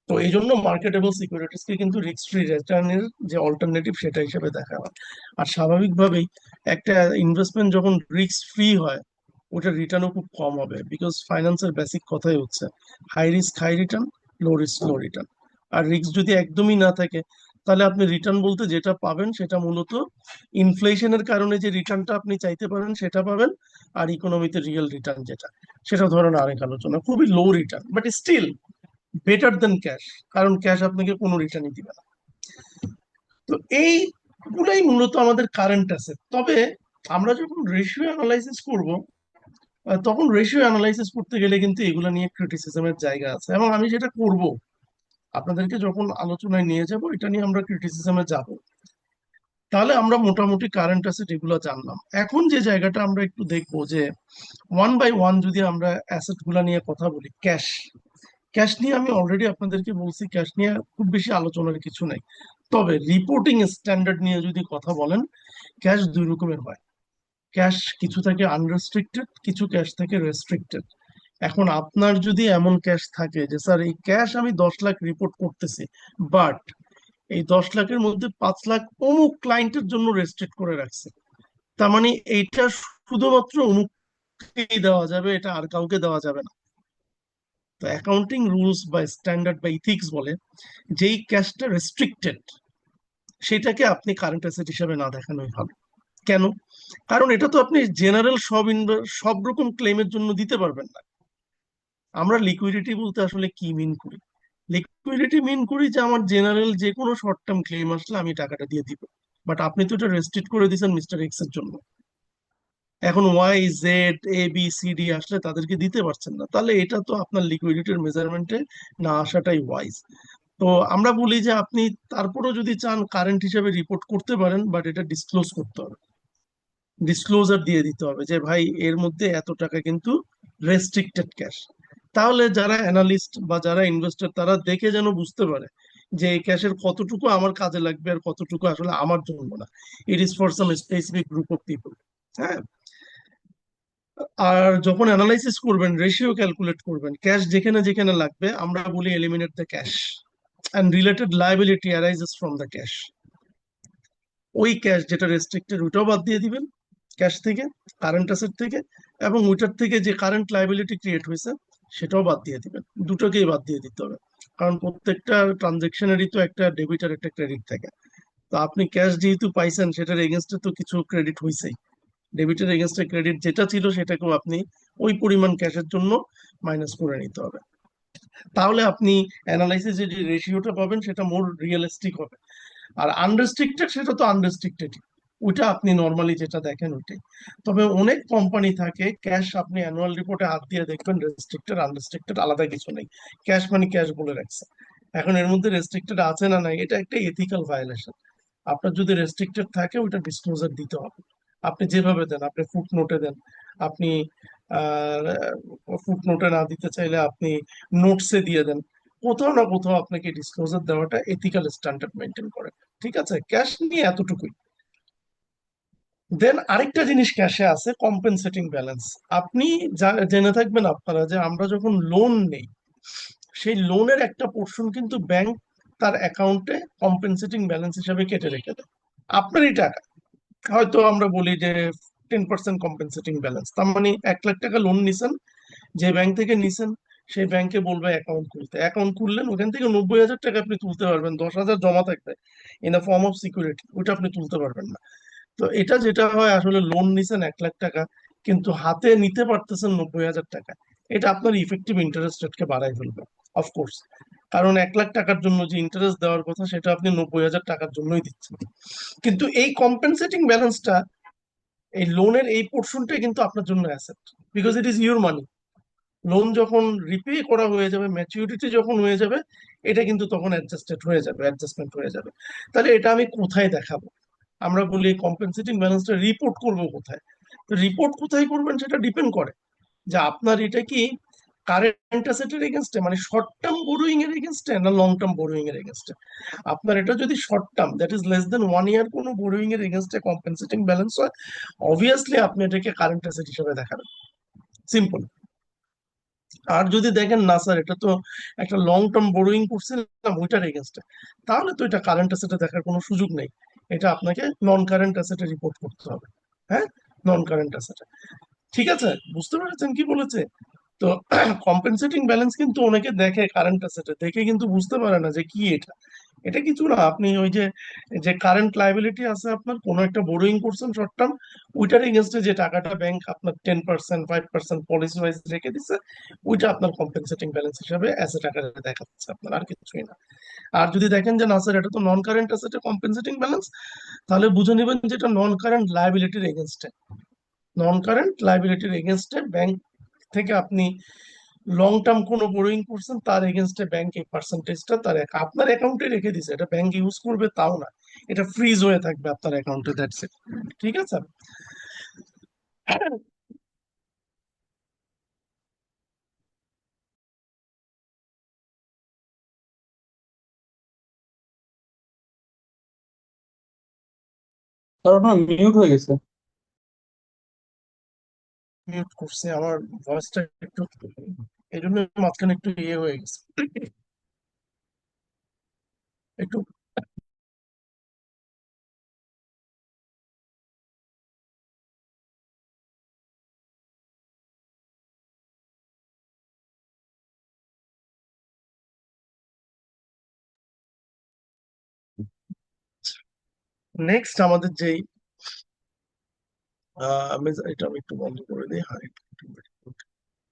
তো এই জন্য মার্কেটেবল সিকিউরিটিস কে কিন্তু রিস্ক ফ্রি রিটার্নের যে অল্টারনেটিভ সেটা হিসেবে দেখা হয়। আর স্বাভাবিকভাবেই একটা ইনভেস্টমেন্ট যখন রিস্ক ফ্রি হয়, ওটার রিটার্নও খুব কম হবে, বিকজ ফাইন্যান্সের বেসিক কথাই হচ্ছে high risk high return, low risk low return. আর রিস্ক যদি একদমই না থাকে, তাহলে আপনি রিটার্ন বলতে যেটা পাবেন সেটা মূলত ইনফ্লেশনের কারণে যে রিটার্নটা আপনি চাইতে পারেন সেটা পাবেন। আর ইকোনমিতে রিয়েল রিটার্ন যেটা, সেটা ধরেন আরেক আলোচনা, খুবই low return but still better than cash, কারণ ক্যাশ আপনাকে কোনো রিটার্নই দিবে না। তো এইগুলাই মূলত আমাদের কারেন্ট অ্যাসেট। তবে আমরা যখন রেশিও অ্যানালাইসিস করব, তখন রেশিও অ্যানালাইসিস করতে গেলে কিন্তু এগুলো নিয়ে ক্রিটিসিজমের জায়গা আছে, এবং আমি যেটা করব আপনাদেরকে যখন আলোচনায় নিয়ে যাব এটা নিয়ে আমরা ক্রিটিসিজমে যাব। তাহলে আমরা মোটামুটি কারেন্ট অ্যাসেট এগুলো জানলাম। এখন যে জায়গাটা আমরা একটু দেখবো যে ওয়ান বাই ওয়ান যদি আমরা অ্যাসেট গুলা নিয়ে কথা বলি, ক্যাশ। ক্যাশ নিয়ে আমি অলরেডি আপনাদেরকে বলছি, ক্যাশ নিয়ে খুব বেশি আলোচনার কিছু নাই। তবে রিপোর্টিং স্ট্যান্ডার্ড নিয়ে যদি কথা বলেন, ক্যাশ দুই রকমের হয়। ক্যাশ কিছু থাকে আনরেস্ট্রিক্টেড, কিছু ক্যাশ থাকে রেস্ট্রিক্টেড। এখন আপনার যদি এমন ক্যাশ থাকে যে স্যার এই ক্যাশ আমি 10 লাখ রিপোর্ট করতেছি, বাট এই 10 লাখের মধ্যে 5 লাখ অমুক ক্লায়েন্টের জন্য রেস্ট্রিক্ট করে রাখছে, তার মানে এইটা শুধুমাত্র অমুককেই দেওয়া যাবে, এটা আর কাউকে দেওয়া যাবে না। তো অ্যাকাউন্টিং রুলস বা স্ট্যান্ডার্ড বা ইথিক্স বলে যেই ক্যাশটা রেস্ট্রিক্টেড সেটাকে আপনি কারেন্ট অ্যাসেট হিসেবে না দেখানোই ভালো। কেন? কারণ এটা তো আপনি জেনারেল সব রকম ক্লেমের জন্য দিতে পারবেন না। আমরা লিকুইডিটি বলতে আসলে কি মিন করি? লিকুইডিটি মিন করি যে আমার জেনারেল যে কোনো শর্ট টার্ম ক্লেম আসলে আমি টাকাটা দিয়ে দিব। বাট আপনি তো এটা রেস্ট্রিক্ট করে দিয়েছেন মিস্টার এক্স এর জন্য। এখন Y Z A B C D আসলে তাদেরকে দিতে পারছেন না, তাহলে এটা তো আপনার লিকুইডিটির মেজারমেন্টে না আসাটাই ওয়াইজ। তো আমরা বলি যে আপনি তারপরেও যদি চান কারেন্ট হিসেবে রিপোর্ট করতে পারেন, বাট এটা ডিসক্লোজ করতে হবে। ডিসক্লোজার দিয়ে দিতে হবে যে ভাই এর মধ্যে এত টাকা কিন্তু রেস্ট্রিক্টেড ক্যাশ। তাহলে যারা অ্যানালিস্ট বা যারা ইনভেস্টর তারা দেখে যেন বুঝতে পারে যে এই ক্যাশের কতটুকু আমার কাজে লাগবে আর কতটুকু আসলে আমার জন্য না, it is for some specific group of people. হ্যাঁ। আর যখন অ্যানালাইসিস করবেন, রেশিও ক্যালকুলেট করবেন, ক্যাশ যেখানে যেখানে লাগবে আমরা বলি eliminate the cash and related liability arises from the cash. ওই ক্যাশ যেটা রেস্ট্রিক্টেড ওইটাও বাদ দিয়ে দিবেন ক্যাশ থেকে, কারেন্ট অ্যাসেট থেকে, এবং ওইটার থেকে যে কারেন্ট লায়াবিলিটি ক্রিয়েট হয়েছে সেটাও বাদ দিয়ে দিবেন। দুটোকেই বাদ দিয়ে দিতে হবে, কারণ প্রত্যেকটা ট্রানজেকশনেরই তো একটা ডেবিট আর একটা ক্রেডিট থাকে। তো আপনি ক্যাশ যেহেতু পাইছেন সেটার এগেনস্টে তো কিছু ক্রেডিট হয়েছেই, ডেবিটের এগেনস্টে ক্রেডিট যেটা ছিল সেটাকেও আপনি ওই পরিমাণ ক্যাশের জন্য মাইনাস করে নিতে হবে। তাহলে আপনি অ্যানালাইসিস যে রেশিওটা পাবেন সেটা মোর রিয়েলিস্টিক হবে। আর আনরেস্ট্রিক্টেড সেটা তো আনরেস্ট্রিক্টেড, ওইটা আপনি নর্মালি যেটা দেখেন ওইটাই। তবে অনেক কোম্পানি থাকে ক্যাশ আপনি অ্যানুয়াল রিপোর্টে হাত দিয়ে দেখবেন রেস্ট্রিক্টেড আনরেস্ট্রিক্টেড আলাদা কিছু নেই, ক্যাশ মানে ক্যাশ বলে রাখছে। এখন এর মধ্যে রেস্ট্রিক্টেড আছে না নাই এটা একটা এথিক্যাল ভায়োলেশন। আপনার যদি রেস্ট্রিক্টেড থাকে ওইটা ডিসক্লোজার দিতে হবে। আপনি যেভাবে দেন, আপনি ফুট নোটে দেন, আপনি ফুট নোটে না দিতে চাইলে আপনি নোটসে দিয়ে দেন, কোথাও না কোথাও আপনাকে ডিসক্লোজার দেওয়াটা এথিক্যাল স্ট্যান্ডার্ড মেনটেন করে। ঠিক আছে, ক্যাশ নিয়ে এতটুকুই। দেন আরেকটা জিনিস ক্যাশে আছে, কম্পেনসেটিং ব্যালেন্স। আপনি জেনে থাকবেন আপনারা যে আমরা যখন লোন নেই সেই লোনের একটা পোর্শন কিন্তু ব্যাংক তার অ্যাকাউন্টে কম্পেনসেটিং ব্যালেন্স হিসাবে কেটে রেখে দেয়। আপনারই টাকা, হয়তো আমরা বলি যে 10% কম্পেনসেটিং ব্যালেন্স, তার মানে 1 লাখ টাকা লোন নিছেন, যে ব্যাংক থেকে নিছেন সেই ব্যাংকে বলবে অ্যাকাউন্ট খুলতে, অ্যাকাউন্ট খুললেন ওখান থেকে 90,000 টাকা আপনি তুলতে পারবেন, 10,000 জমা থাকবে in a form of security, ওটা আপনি তুলতে পারবেন না। তো এটা যেটা হয় আসলে লোন নিছেন 1 লাখ টাকা কিন্তু হাতে নিতে পারতেছেন 90,000 টাকা, এটা আপনার ইফেক্টিভ ইন্টারেস্ট রেটকে বাড়াই ফেলবে অফকোর্স। কারণ 1 লাখ টাকার জন্য যে ইন্টারেস্ট দেওয়ার কথা সেটা আপনি 90,000 টাকার জন্যই দিচ্ছেন। কিন্তু এই কম্পেনসেটিং ব্যালেন্সটা, এই লোনের এই পোর্শনটাই কিন্তু আপনার জন্য asset, because it is your money. Loan যখন রিপে করা হয়ে যাবে, ম্যাচুরিটি যখন হয়ে যাবে, এটা কিন্তু তখন অ্যাডজাস্টমেন্ট হয়ে যাবে। তাহলে এটা আমি কোথায় দেখাবো? আমরা বলি কম্পেনসেটিং ব্যালেন্সটা রিপোর্ট করব কোথায়? তো রিপোর্ট কোথায় করবেন সেটা ডিপেন্ড করে যে আপনার এটা কি কারেন্ট অ্যাসেটের এগেনস্টে, মানে শর্ট টার্ম বোরোয়িং এর এগেনস্টে না লং টার্ম বোরোয়িং এর এগেনস্টে। আপনার এটা যদি short term, that is less than 1 ইয়ার কোনো বোরোয়িং এর এগেনস্টে কম্পেনসেটিং ব্যালেন্স হয়, অবভিয়াসলি আপনি এটাকে কারেন্ট অ্যাসেট হিসেবে দেখাবেন, সিম্পল। আর যদি দেখেন না স্যার এটা তো একটা লং টার্ম বোরোয়িং করছিলাম ওইটার এগেনস্টে, তাহলে তো এটা কারেন্ট অ্যাসেটে দেখার কোনো সুযোগ নেই, এটা আপনাকে নন কারেন্ট অ্যাসেটে রিপোর্ট করতে হবে। হ্যাঁ, নন কারেন্ট অ্যাসেটে। ঠিক আছে, বুঝতে পেরেছেন কি বলেছে? তো কম্পেনসেটিং ব্যালেন্স কিন্তু অনেকে দেখে কারেন্ট অ্যাসেটে, দেখে কিন্তু বুঝতে পারে না যে কি এটা। এটা কিছু না, আপনি ওই যে যে কারেন্ট লাইবিলিটি আছে, আপনার কোনো একটা বোরোয়িং করছেন শর্ট টার্ম, ওইটার এগেনস্টে যে টাকাটা ব্যাংক আপনার 10% 5% পলিসি ওয়াইজ রেখে দিচ্ছে, ওইটা আপনার কম্পেনসেটিং ব্যালেন্স হিসাবে অ্যাসেট আকারে দেখাচ্ছে আপনার, আর কিছুই না। আর যদি দেখেন যে না স্যার এটা তো নন কারেন্ট অ্যাসেটে কম্পেনসেটিং ব্যালেন্স, তাহলে বুঝে নেবেন যে এটা নন কারেন্ট লাইবিলিটির এগেনস্টে, নন কারেন্ট লাইবিলিটির এগেনস্টে ব্যাংক থেকে আপনি লং টার্ম কোনো বোরোয়িং করছেন, তার এগেনস্টে ব্যাংক এই পার্সেন্টেজটা তার আপনার অ্যাকাউন্টে রেখে দিছে, এটা ব্যাংক ইউজ করবে তাও না, এটা ফ্রিজ হয়ে থাকবে আপনার অ্যাকাউন্টে, দ্যাটস ইট। ঠিক আছে। কারণ মিউট হয়ে গেছে। মিউট করছে আমার ভয়েসটা একটু, এই জন্য মাঝখানে একটু ইয়ে হয়ে গেছে একটু। নেক্সট আমাদের যেই এটা আমি একটু বন্ধ করে দিই, হ্যাঁ।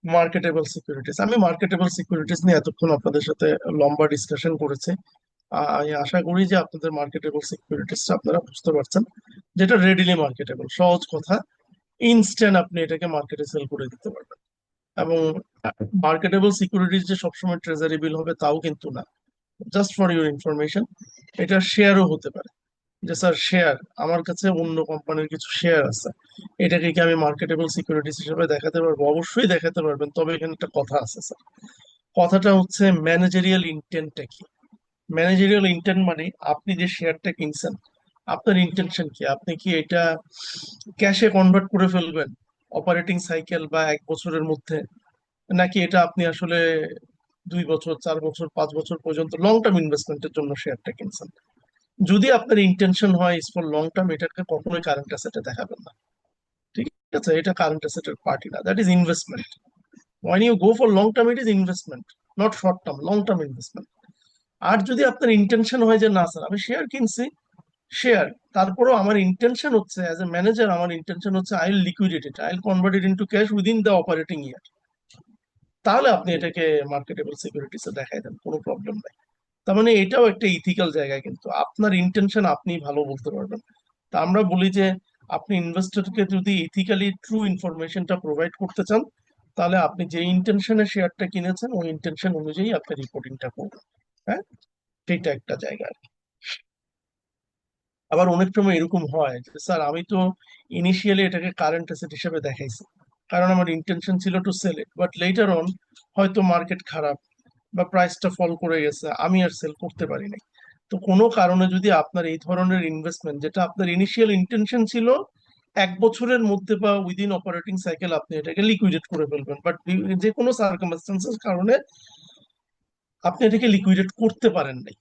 মার্কেটেবল সিকিউরিটিজ, আমি মার্কেটেবল সিকিউরিটিজ নিয়ে এতক্ষণ আপনাদের সাথে লম্বা ডিসকাশন করেছি। আমি আশা করি যে আপনাদের মার্কেটেবল সিকিউরিটিজটা আপনারা বুঝতে পারছেন, যেটা রেডিলি মার্কেটেবল, সহজ কথা, ইনস্ট্যান্ট আপনি এটাকে মার্কেটে সেল করে দিতে পারবেন। এবং মার্কেটেবল সিকিউরিটিজ যে সবসময় ট্রেজারি বিল হবে তাও কিন্তু না, জাস্ট ফর ইউর ইনফরমেশন, এটা শেয়ারও হতে পারে। যে স্যার শেয়ার, আমার কাছে অন্য কোম্পানির কিছু শেয়ার আছে, এটাকে কি আমি মার্কেটেবল সিকিউরিটিজ হিসেবে দেখাতে পারবো? অবশ্যই দেখাতে পারবেন, তবে এখানে একটা কথা আছে স্যার। কথাটা হচ্ছে ম্যানেজারিয়াল ইন্টেন্টটা কি। ম্যানেজারিয়াল ইন্টেন্ট মানে আপনি যে শেয়ারটা কিনছেন, আপনার ইন্টেনশন কি? আপনি কি এটা ক্যাশে কনভার্ট করে ফেলবেন অপারেটিং সাইকেল বা 1 বছরের মধ্যে, নাকি এটা আপনি আসলে 2 বছর 4 বছর 5 বছর পর্যন্ত লং টার্ম ইনভেস্টমেন্টের জন্য শেয়ারটা কিনছেন? যদি আপনার ইন্টেনশন হয় ইজ ফর লং টার্ম, এটাকে কখনোই কারেন্ট অ্যাসেটে দেখাবেন না। ঠিক আছে, এটা কারেন্ট অ্যাসেটের পার্টি না, that is investment. When you go for long term it is investment, not short term, long term investment. আর যদি আপনার ইন্টেনশন হয় যে না স্যার আমি শেয়ার কিনছি, শেয়ার, তারপরেও আমার ইন্টেনশন হচ্ছে অ্যাজ এ ম্যানেজার, আমার ইন্টেনশন হচ্ছে I will liquidate it, I will convert it into cash within the operating year, তাহলে আপনি এটাকে মার্কেটেবল সিকিউরিটিসে দেখাই দেন, কোনো প্রবলেম নাই। তার মানে এটাও একটা ইথিক্যাল জায়গায়, কিন্তু আপনার ইন্টেনশন আপনি ভালো বলতে পারবেন। তা আমরা বলি যে আপনি ইনভেস্টরকে যদি ইথিক্যালি ট্রু ইনফরমেশনটা প্রোভাইড করতে চান, তাহলে আপনি যে ইন্টেনশনে শেয়ারটা কিনেছেন ওই ইন্টেনশন অনুযায়ী আপনি রিপোর্টিংটা করবেন। হ্যাঁ, সেটা একটা জায়গা আর কি। আবার অনেক সময় এরকম হয় যে স্যার আমি তো ইনিশিয়ালি এটাকে কারেন্ট অ্যাসেট হিসেবে দেখাইছি, কারণ আমার ইন্টেনশন ছিল to sell it, but later on হয়তো মার্কেট খারাপ বা প্রাইসটা ফল করে গেছে, আমি আর সেল করতে পারি নাই। তো কোনো কারণে যদি আপনার এই ধরনের ইনভেস্টমেন্ট, যেটা আপনার ইনিশিয়াল ইন্টেনশন ছিল 1 বছরের মধ্যে বা উইদিন অপারেটিং সাইকেল আপনি এটাকে লিকুইডেট করে ফেলবেন, বাট যে কোনো সার্কামস্টেন্সের কারণে আপনি এটাকে লিকুইডেট করতে পারেন নাই,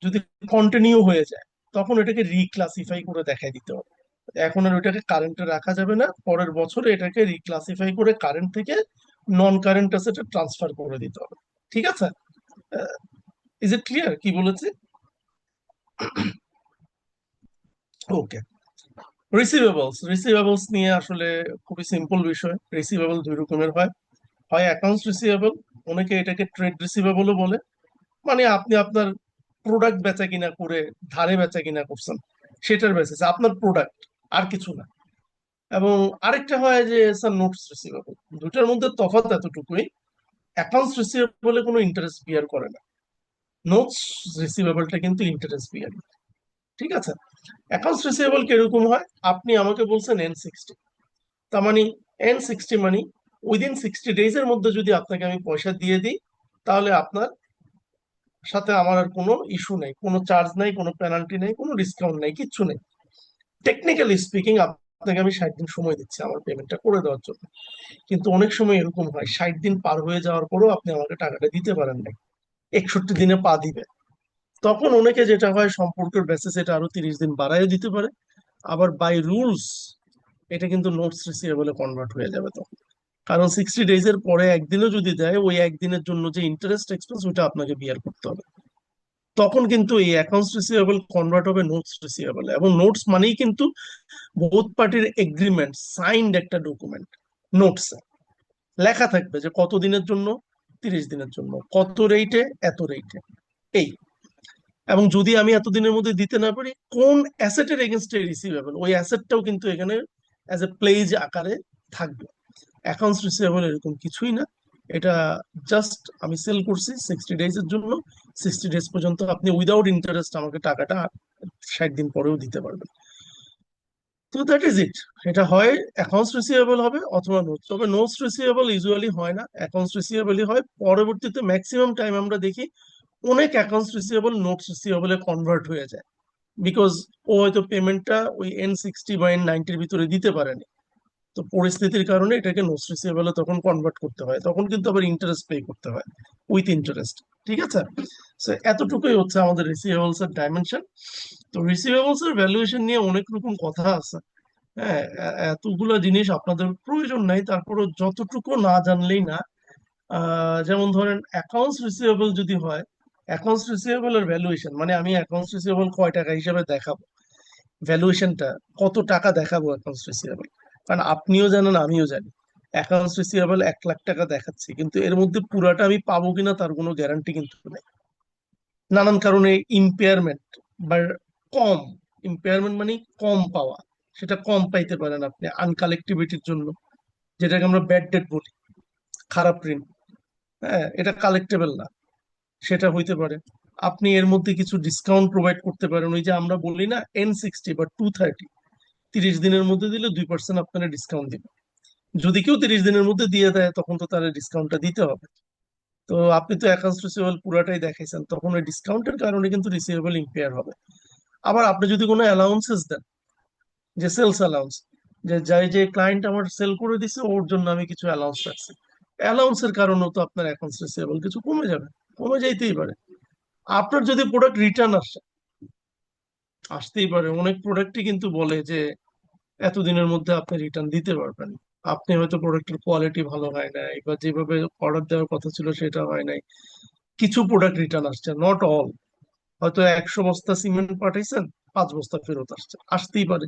যদি কন্টিনিউ হয়ে যায়, তখন এটাকে রিক্লাসিফাই করে দেখাই দিতে হবে। এখন আর ওইটাকে কারেন্টে রাখা যাবে না, পরের বছরে এটাকে রিক্লাসিফাই করে কারেন্ট থেকে নন কারেন্ট অ্যাসেটে ট্রান্সফার করে দিতে হবে। ঠিক আছে, ইজ ইট ক্লিয়ার কি বলেছি? ওকে। রিসিভেবলস, রিসিভেবলস নিয়ে আসলে খুবই সিম্পল বিষয়। রিসিভেবল 2 রকমের হয়, হয় অ্যাকাউন্টস রিসিভেবল, অনেকে এটাকে ট্রেড রিসিভেবলও বলে, মানে আপনি আপনার প্রোডাক্ট বেচা কিনা করে, ধারে বেচা কিনা করছেন, সেটার বেসিস আপনার প্রোডাক্ট, আর কিছু না। এবং আরেকটা হয় যে স্যার নোটস রিসিভেবল। দুটার মধ্যে তফাৎ এতটুকুই, অ্যাকাউন্টস রিসিভেবলে কোনো ইন্টারেস্ট বিয়ার করে না, নোটস রিসিভেবলটা কিন্তু ইন্টারেস্ট বিয়ার। ঠিক আছে। অ্যাকাউন্টস রিসিভেবল কিরকম হয়? আপনি আমাকে বলছেন N60, তার মানে N60 মানে উইদিন 60 ডেজ এর মধ্যে যদি আপনাকে আমি পয়সা দিয়ে দিই, তাহলে আপনার সাথে আমার আর কোনো ইস্যু নেই, কোনো চার্জ নাই, কোনো পেনাল্টি নেই, কোনো ডিসকাউন্ট নেই, কিচ্ছু নেই। টেকনিক্যালি স্পিকিং আপনাকে আমি 60 দিন সময় দিচ্ছি আমার পেমেন্টটা করে দেওয়ার জন্য। কিন্তু অনেক সময় এরকম হয় 60 দিন পার হয়ে যাওয়ার পরেও আপনি আমাকে টাকাটা দিতে পারেন নাই, 61 দিনে পা দিবে। তখন অনেকে যেটা হয় সম্পর্কের বেসিস এটা আরো 30 দিন বাড়ায় দিতে পারে, আবার বাই রুলস এটা কিন্তু নোটস রিসিভেবলে কনভার্ট হয়ে যাবে তখন। কারণ 60 ডেজ এর পরে একদিনও যদি দেয়, ওই একদিনের জন্য যে ইন্টারেস্ট এক্সপেন্স ওইটা আপনাকে বিয়ার করতে হবে। তখন কিন্তু এই অ্যাকাউন্টস রিসিভেবল কনভার্ট হবে নোটস রিসিভেবল, এবং নোটস মানেই কিন্তু বোথ পার্টির এগ্রিমেন্ট, সাইন্ড একটা ডকুমেন্ট। নোটস লেখা থাকবে যে কত দিনের জন্য, 30 দিনের জন্য, কত রেটে, এত রেটে, এই। এবং যদি আমি এতদিনের মধ্যে দিতে না পারি, কোন অ্যাসেটের এগেনস্টে রিসিভেবল, ওই অ্যাসেটটাও কিন্তু এখানে অ্যাজ এ প্লেজ আকারে থাকবে। অ্যাকাউন্টস রিসিভেবল এরকম কিছুই না। এটা জাস্ট আমি সেল করছি 60 ডেজ এর জন্য, 60 ডেজ পর্যন্ত আপনি উইদাউট ইন্টারেস্ট আমাকে টাকাটা 60 দিন পরেও দিতে পারবেন। তো দ্যাট ইজ ইট। এটা হয় অ্যাকাউন্টস রিসিভেবল হবে অথবা নোটস। তবে নোটস রিসিভেবল ইউজুয়ালি হয় না, অ্যাকাউন্টস রিসিভেবলই হয়। পরবর্তীতে ম্যাক্সিমাম টাইম আমরা দেখি অনেক অ্যাকাউন্টস রিসিভেবল নোটস রিসিভেবলে কনভার্ট হয়ে যায়, বিকজ ও হয়তো পেমেন্টটা ওই N60 বা N90-র ভিতরে দিতে পারেনি। তো পরিস্থিতির কারণে এটাকে নোটস রিসিভেবলে তখন কনভার্ট করতে হয়, তখন কিন্তু আবার ইন্টারেস্ট পে করতে হয়, উইথ ইন্টারেস্ট। ঠিক আছে। তো এতটুকুই হচ্ছে আমাদের রিসিভেবলস এর ডাইমেনশন। তো রিসিভেবলস এর ভ্যালুয়েশন নিয়ে অনেক রকম কথা আছে। হ্যাঁ, এতগুলো জিনিস আপনাদের প্রয়োজন নাই, তারপরে যতটুকু না জানলেই না। যেমন ধরেন অ্যাকাউন্টস রিসিভেবল যদি হয়, অ্যাকাউন্টস রিসিভেবল এর ভ্যালুয়েশন মানে আমি অ্যাকাউন্টস রিসিভেবল কয় টাকা হিসেবে দেখাবো, ভ্যালুয়েশনটা কত টাকা দেখাবো অ্যাকাউন্টস রিসিভেবল। কারণ আপনিও জানেন আমিও জানি অ্যাকাউন্টস রিসিভেবল 1 লাখ টাকা দেখাচ্ছি, কিন্তু এর মধ্যে পুরাটা আমি পাবো কিনা তার কোনো গ্যারান্টি কিন্তু নেই। নানান কারণে ইম্পেয়ারমেন্ট বা কম, ইম্পেয়ারমেন্ট মানে কম পাওয়া, সেটা কম পাইতে পারেন আপনি আনকালেক্টিভিটির জন্য, যেটাকে আমরা ব্যাড ডেট বলি, খারাপ ঋণ। হ্যাঁ, এটা কালেক্টেবল না, সেটা হইতে পারে। আপনি এর মধ্যে কিছু ডিসকাউন্ট প্রোভাইড করতে পারেন, ওই যে আমরা বলি না N60 বা 230, 30 দিনের মধ্যে দিলে 2% আপনারা ডিসকাউন্ট দিবে। যদি কেউ 30 দিনের মধ্যে দিয়ে দেয় তখন তো তার ডিসকাউন্টটা দিতে হবে। তো আপনি তো অ্যাকাউন্টস রিসিভেবল পুরাটাই দেখাইছেন, তখন ওই ডিসকাউন্টের কারণে কিন্তু রিসিভেবল ইম্পেয়ার হবে। আবার আপনি যদি কোনো অ্যালাউন্সেস দেন, যে সেলস অ্যালাউন্স, যে যাই যে ক্লায়েন্ট আমার সেল করে দিছে ওর জন্য আমি কিছু অ্যালাউন্স রাখছি, অ্যালাউন্সের কারণেও তো আপনার অ্যাকাউন্টস রিসিভেবল কিছু কমে যাবে, কমে যাইতেই পারে। আপনার যদি প্রোডাক্ট রিটার্ন আসে, আসতেই পারে, অনেক প্রোডাক্টই কিন্তু বলে যে এতদিনের মধ্যে আপনি রিটার্ন দিতে পারবেন। আপনি হয়তো প্রোডাক্টের কোয়ালিটি ভালো হয় নাই, বা যেভাবে অর্ডার দেওয়ার কথা ছিল সেটা হয় নাই, কিছু প্রোডাক্ট রিটার্ন আসছে, নট অল। হয়তো 100 বস্তা সিমেন্ট পাঠাইছেন, 5 বস্তা ফেরত আসছে, আসতেই পারে।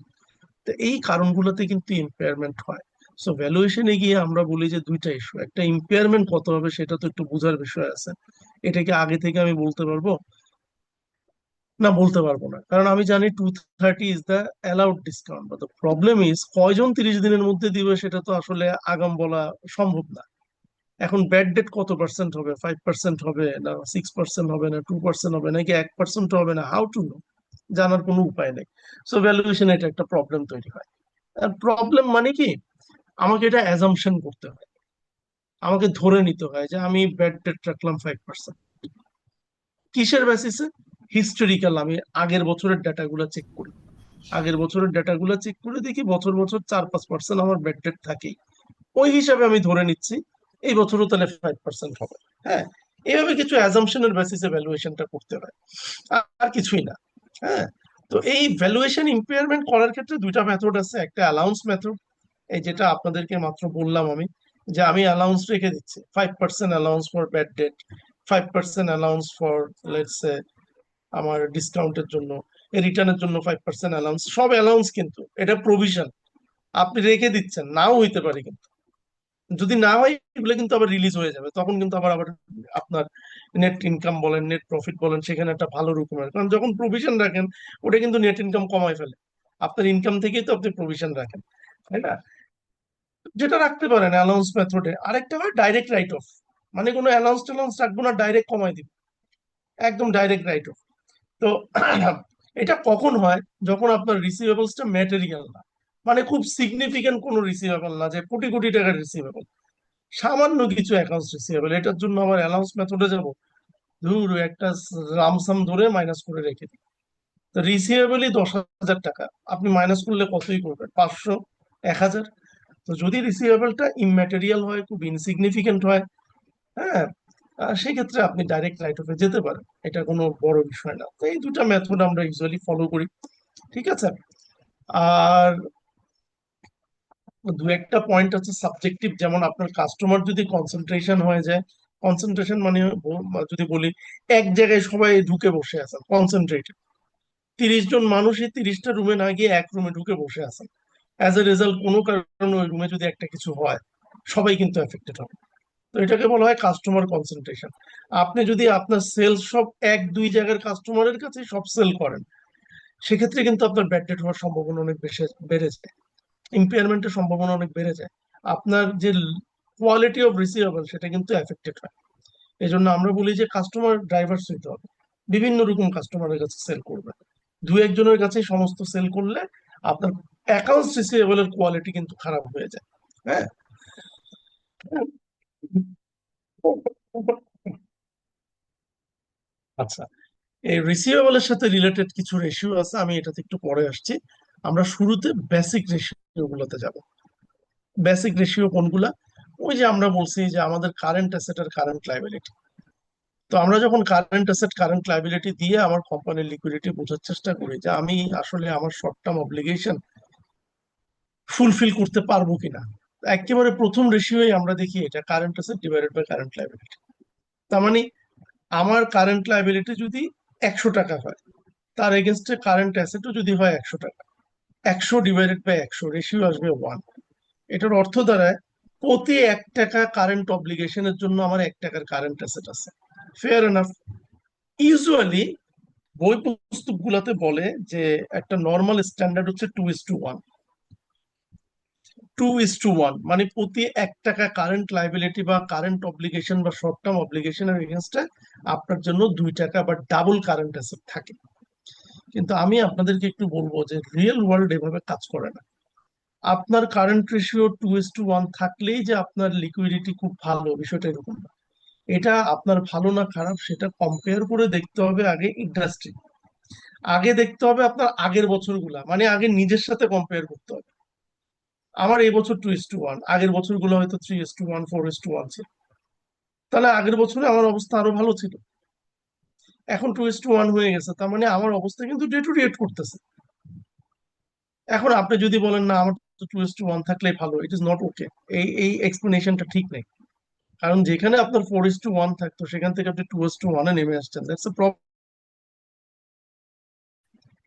তো এই কারণগুলোতে কিন্তু ইম্পেয়ারমেন্ট হয়। সো ভ্যালুয়েশনে গিয়ে আমরা বলি যে দুইটা ইস্যু, একটা ইম্পেয়ারমেন্ট কত হবে সেটা তো একটু বোঝার বিষয় আছে। এটাকে আগে থেকে আমি বলতে পারবো না? বলতে পারবো না, কারণ আমি জানি 230 is the allowed discount, but the problem is কয়জন 30 দিনের মধ্যে দিবে সেটা তো আসলে আগাম বলা সম্ভব না। এখন ব্যাড ডেট কত পার্সেন্ট হবে, 5% হবে না 6% হবে না 2% হবে নাকি 1% হবে না, হাউ টু নো? জানার কোনো উপায় নেই। সো ভ্যালুয়েশন এটা একটা প্রবলেম তৈরি হয়। আর প্রবলেম মানে কি, আমাকে এটা অ্যাজাম্পশন করতে হয়, আমাকে ধরে নিতে হয় যে আমি ব্যাড ডেট রাখলাম 5%। কিসের বেসিসে? হিস্টোরিক্যাল, আমি আগের বছরের ডাটাগুলো চেক করি, আগের বছরের ডাটাগুলো চেক করে দেখি বছর বছর 4-5% আমার ব্যাড ডেট থাকেই। ওই হিসাবে আমি ধরে নিচ্ছি এই বছরও তাহলে 5% হবে। হ্যাঁ, এইভাবে কিছু অ্যাজাম্পশনের বেসিসে ভ্যালুয়েশনটা করতে হয়, আর কিছুই না। হ্যাঁ। তো এই ভ্যালুয়েশন ইম্পেয়ারমেন্ট করার ক্ষেত্রে দুইটা মেথড আছে, একটা অ্যালাউন্স মেথড, এই যেটা আপনাদেরকে মাত্র বললাম আমি, যে আমি অ্যালাউন্স রেখে দিচ্ছি 5% allowance for bad date, 5% allowance for let's say আমার ডিসকাউন্টের জন্য, রিটার্নের জন্য 5% অ্যালাউন্স, সব অ্যালাউন্স, কিন্তু এটা প্রভিশন, আপনি রেখে দিচ্ছেন, নাও হইতে পারে কিন্তু। যদি না হয় এগুলো কিন্তু আবার রিলিজ হয়ে যাবে, তখন কিন্তু আবার আবার আপনার নেট ইনকাম বলেন, নেট প্রফিট বলেন, সেখানে একটা ভালো রকমের, কারণ যখন প্রভিশন রাখেন ওটা কিন্তু নেট ইনকাম কমায় ফেলে, আপনার ইনকাম থেকেই তো আপনি প্রভিশন রাখেন, তাই না? যেটা রাখতে পারেন অ্যালাউন্স মেথডে। আরেকটা হয় ডাইরেক্ট রাইট অফ, মানে কোনো অ্যালাউন্স ট্যালাউন্স রাখবো না, ডাইরেক্ট কমাই দিব, একদম ডাইরেক্ট রাইট অফ। তো এটা কখন হয়? যখন আপনার রিসিভেবলসটা ম্যাটেরিয়াল না, মানে খুব সিগনিফিকেন্ট কোনো রিসিভেবল না যে কোটি কোটি টাকার রিসিভেবল, সামান্য কিছু অ্যাকাউন্টস রিসিভেবল, এটার জন্য আমার অ্যালাউন্স মেথডে যাব, ধুর একটা লামসাম ধরে মাইনাস করে রেখে দিই। তো রিসিভেবলই 10,000 টাকা, আপনি মাইনাস করলে কতই করবেন, 500, 1,000? তো যদি রিসিভেবলটা ইমম্যাটেরিয়াল হয়, খুব ইনসিগনিফিকেন্ট হয়, হ্যাঁ, সেই ক্ষেত্রে আপনি ডাইরেক্ট রাইট অফে যেতে পারেন, এটা কোনো বড় বিষয় না। তো এই দুটা মেথড আমরা ইউজুয়ালি ফলো করি। ঠিক আছে। আর দু একটা পয়েন্ট হচ্ছে সাবজেক্টিভ, যেমন আপনার কাস্টমার যদি কনসেন্ট্রেশন হয়ে যায়, কনসেন্ট্রেশন মানে যদি বলি এক জায়গায় সবাই ঢুকে বসে আছেন কনসেন্ট্রেটেড, 30 জন মানুষই 30টা রুমে না গিয়ে এক রুমে ঢুকে বসে আছেন। অ্যাজ এ রেজাল্ট কোনো কারণে ওই রুমে যদি একটা কিছু হয়, সবাই কিন্তু এফেক্টেড হবে। তো এটাকে বলা হয় কাস্টমার কনসেন্ট্রেশন। আপনি যদি আপনার সেলস সব এক দুই জায়গার কাস্টমারের কাছে সব সেল করেন, সেক্ষেত্রে কিন্তু আপনার ব্যাড ডেট হওয়ার সম্ভাবনা অনেক বেশি বেড়ে যায়, ইম্পেয়ারমেন্টের সম্ভাবনা অনেক বেড়ে যায়। আপনার যে কোয়ালিটি অফ রিসিভেবল সেটা কিন্তু এফেক্টেড হয়। এই জন্য আমরা বলি যে কাস্টমার ড্রাইভার্স হইতে হবে, বিভিন্ন রকম কাস্টমারের কাছে সেল করবে। দু একজনের কাছে সমস্ত সেল করলে আপনার অ্যাকাউন্টস রিসিভেবলের কোয়ালিটি কিন্তু খারাপ হয়ে যায়। হ্যাঁ। আচ্ছা, এই রিসিভেবলের সাথে রিলেটেড কিছু রেশিও আছে, আমি এটাতে একটু পরে আসছি। আমরা শুরুতে বেসিক রেশিও গুলোতে যাব। বেসিক রেশিও কোনগুলা? ওই যে আমরা বলছি যে আমাদের কারেন্ট অ্যাসেট আর কারেন্ট লাইবিলিটি। তো আমরা যখন কারেন্ট অ্যাসেট কারেন্ট লাইবিলিটি দিয়ে আমার কোম্পানির লিকুইডিটি বোঝার চেষ্টা করি যে আমি আসলে আমার শর্ট টার্ম অব্লিগেশন ফুলফিল করতে পারবো কিনা, একেবারে প্রথম রেশিওই আমরা দেখি এটা current asset divided by current liability. তার মানে আমার কারেন্ট লাইবিলিটি যদি 100 টাকা হয়, তার এগেনস্টে কারেন্ট অ্যাসেটও যদি হয় 100 টাকা, 100 ডিভাইডেড বাই 100 রেশিও আসবে 1। এটার অর্থ দাঁড়ায় প্রতি 1 টাকা কারেন্ট অব্লিগেশনের জন্য আমার 1 টাকার কারেন্ট অ্যাসেট আছে। Fair enough. ইউজুয়ালি বই পুস্তক গুলাতে বলে যে একটা নর্মাল স্ট্যান্ডার্ড হচ্ছে 2:1। 2:1 মানে প্রতি 1 টাকা কারেন্ট লাইবিলিটি বা কারেন্ট অব্লিগেশন বা শর্ট টার্ম অব্লিগেশনের এগেনস্টে আপনার জন্য 2 টাকা বা ডাবল কারেন্ট অ্যাসেট থাকে। কিন্তু আমি আপনাদেরকে একটু বলবো যে রিয়েল ওয়ার্ল্ড এভাবে কাজ করে না। আপনার কারেন্ট রেশিও 2:1 থাকলেই যে আপনার লিকুইডিটি খুব ভালো, বিষয়টা এরকম না। এটা আপনার ভালো না খারাপ সেটা কম্পেয়ার করে দেখতে হবে আগে ইন্ডাস্ট্রি, আগে দেখতে হবে আপনার আগের বছরগুলা, মানে আগে নিজের সাথে কম্পেয়ার করতে হবে। আমার এই বছর 2:1, আগের বছরগুলো হয়তো 3:1, 4:1 ছিল। তাহলে আগের বছরে আমার অবস্থা আরো ভালো ছিল, এখন 2:1 হয়ে গেছে, তার মানে আমার অবস্থা কিন্তু ডেটোরিয়েট করতেছে। এখন আপনি যদি বলেন না আমার তো 2:1 থাকলেই ভালো, ইট ইজ নট ওকে, এই এই এক্সপ্লেনেশনটা ঠিক নেই। কারণ যেখানে আপনার 4:1 থাকতো সেখান থেকে আপনি 2:1 নেমে আসছেন, দ্যাটস এ প্রবলেম।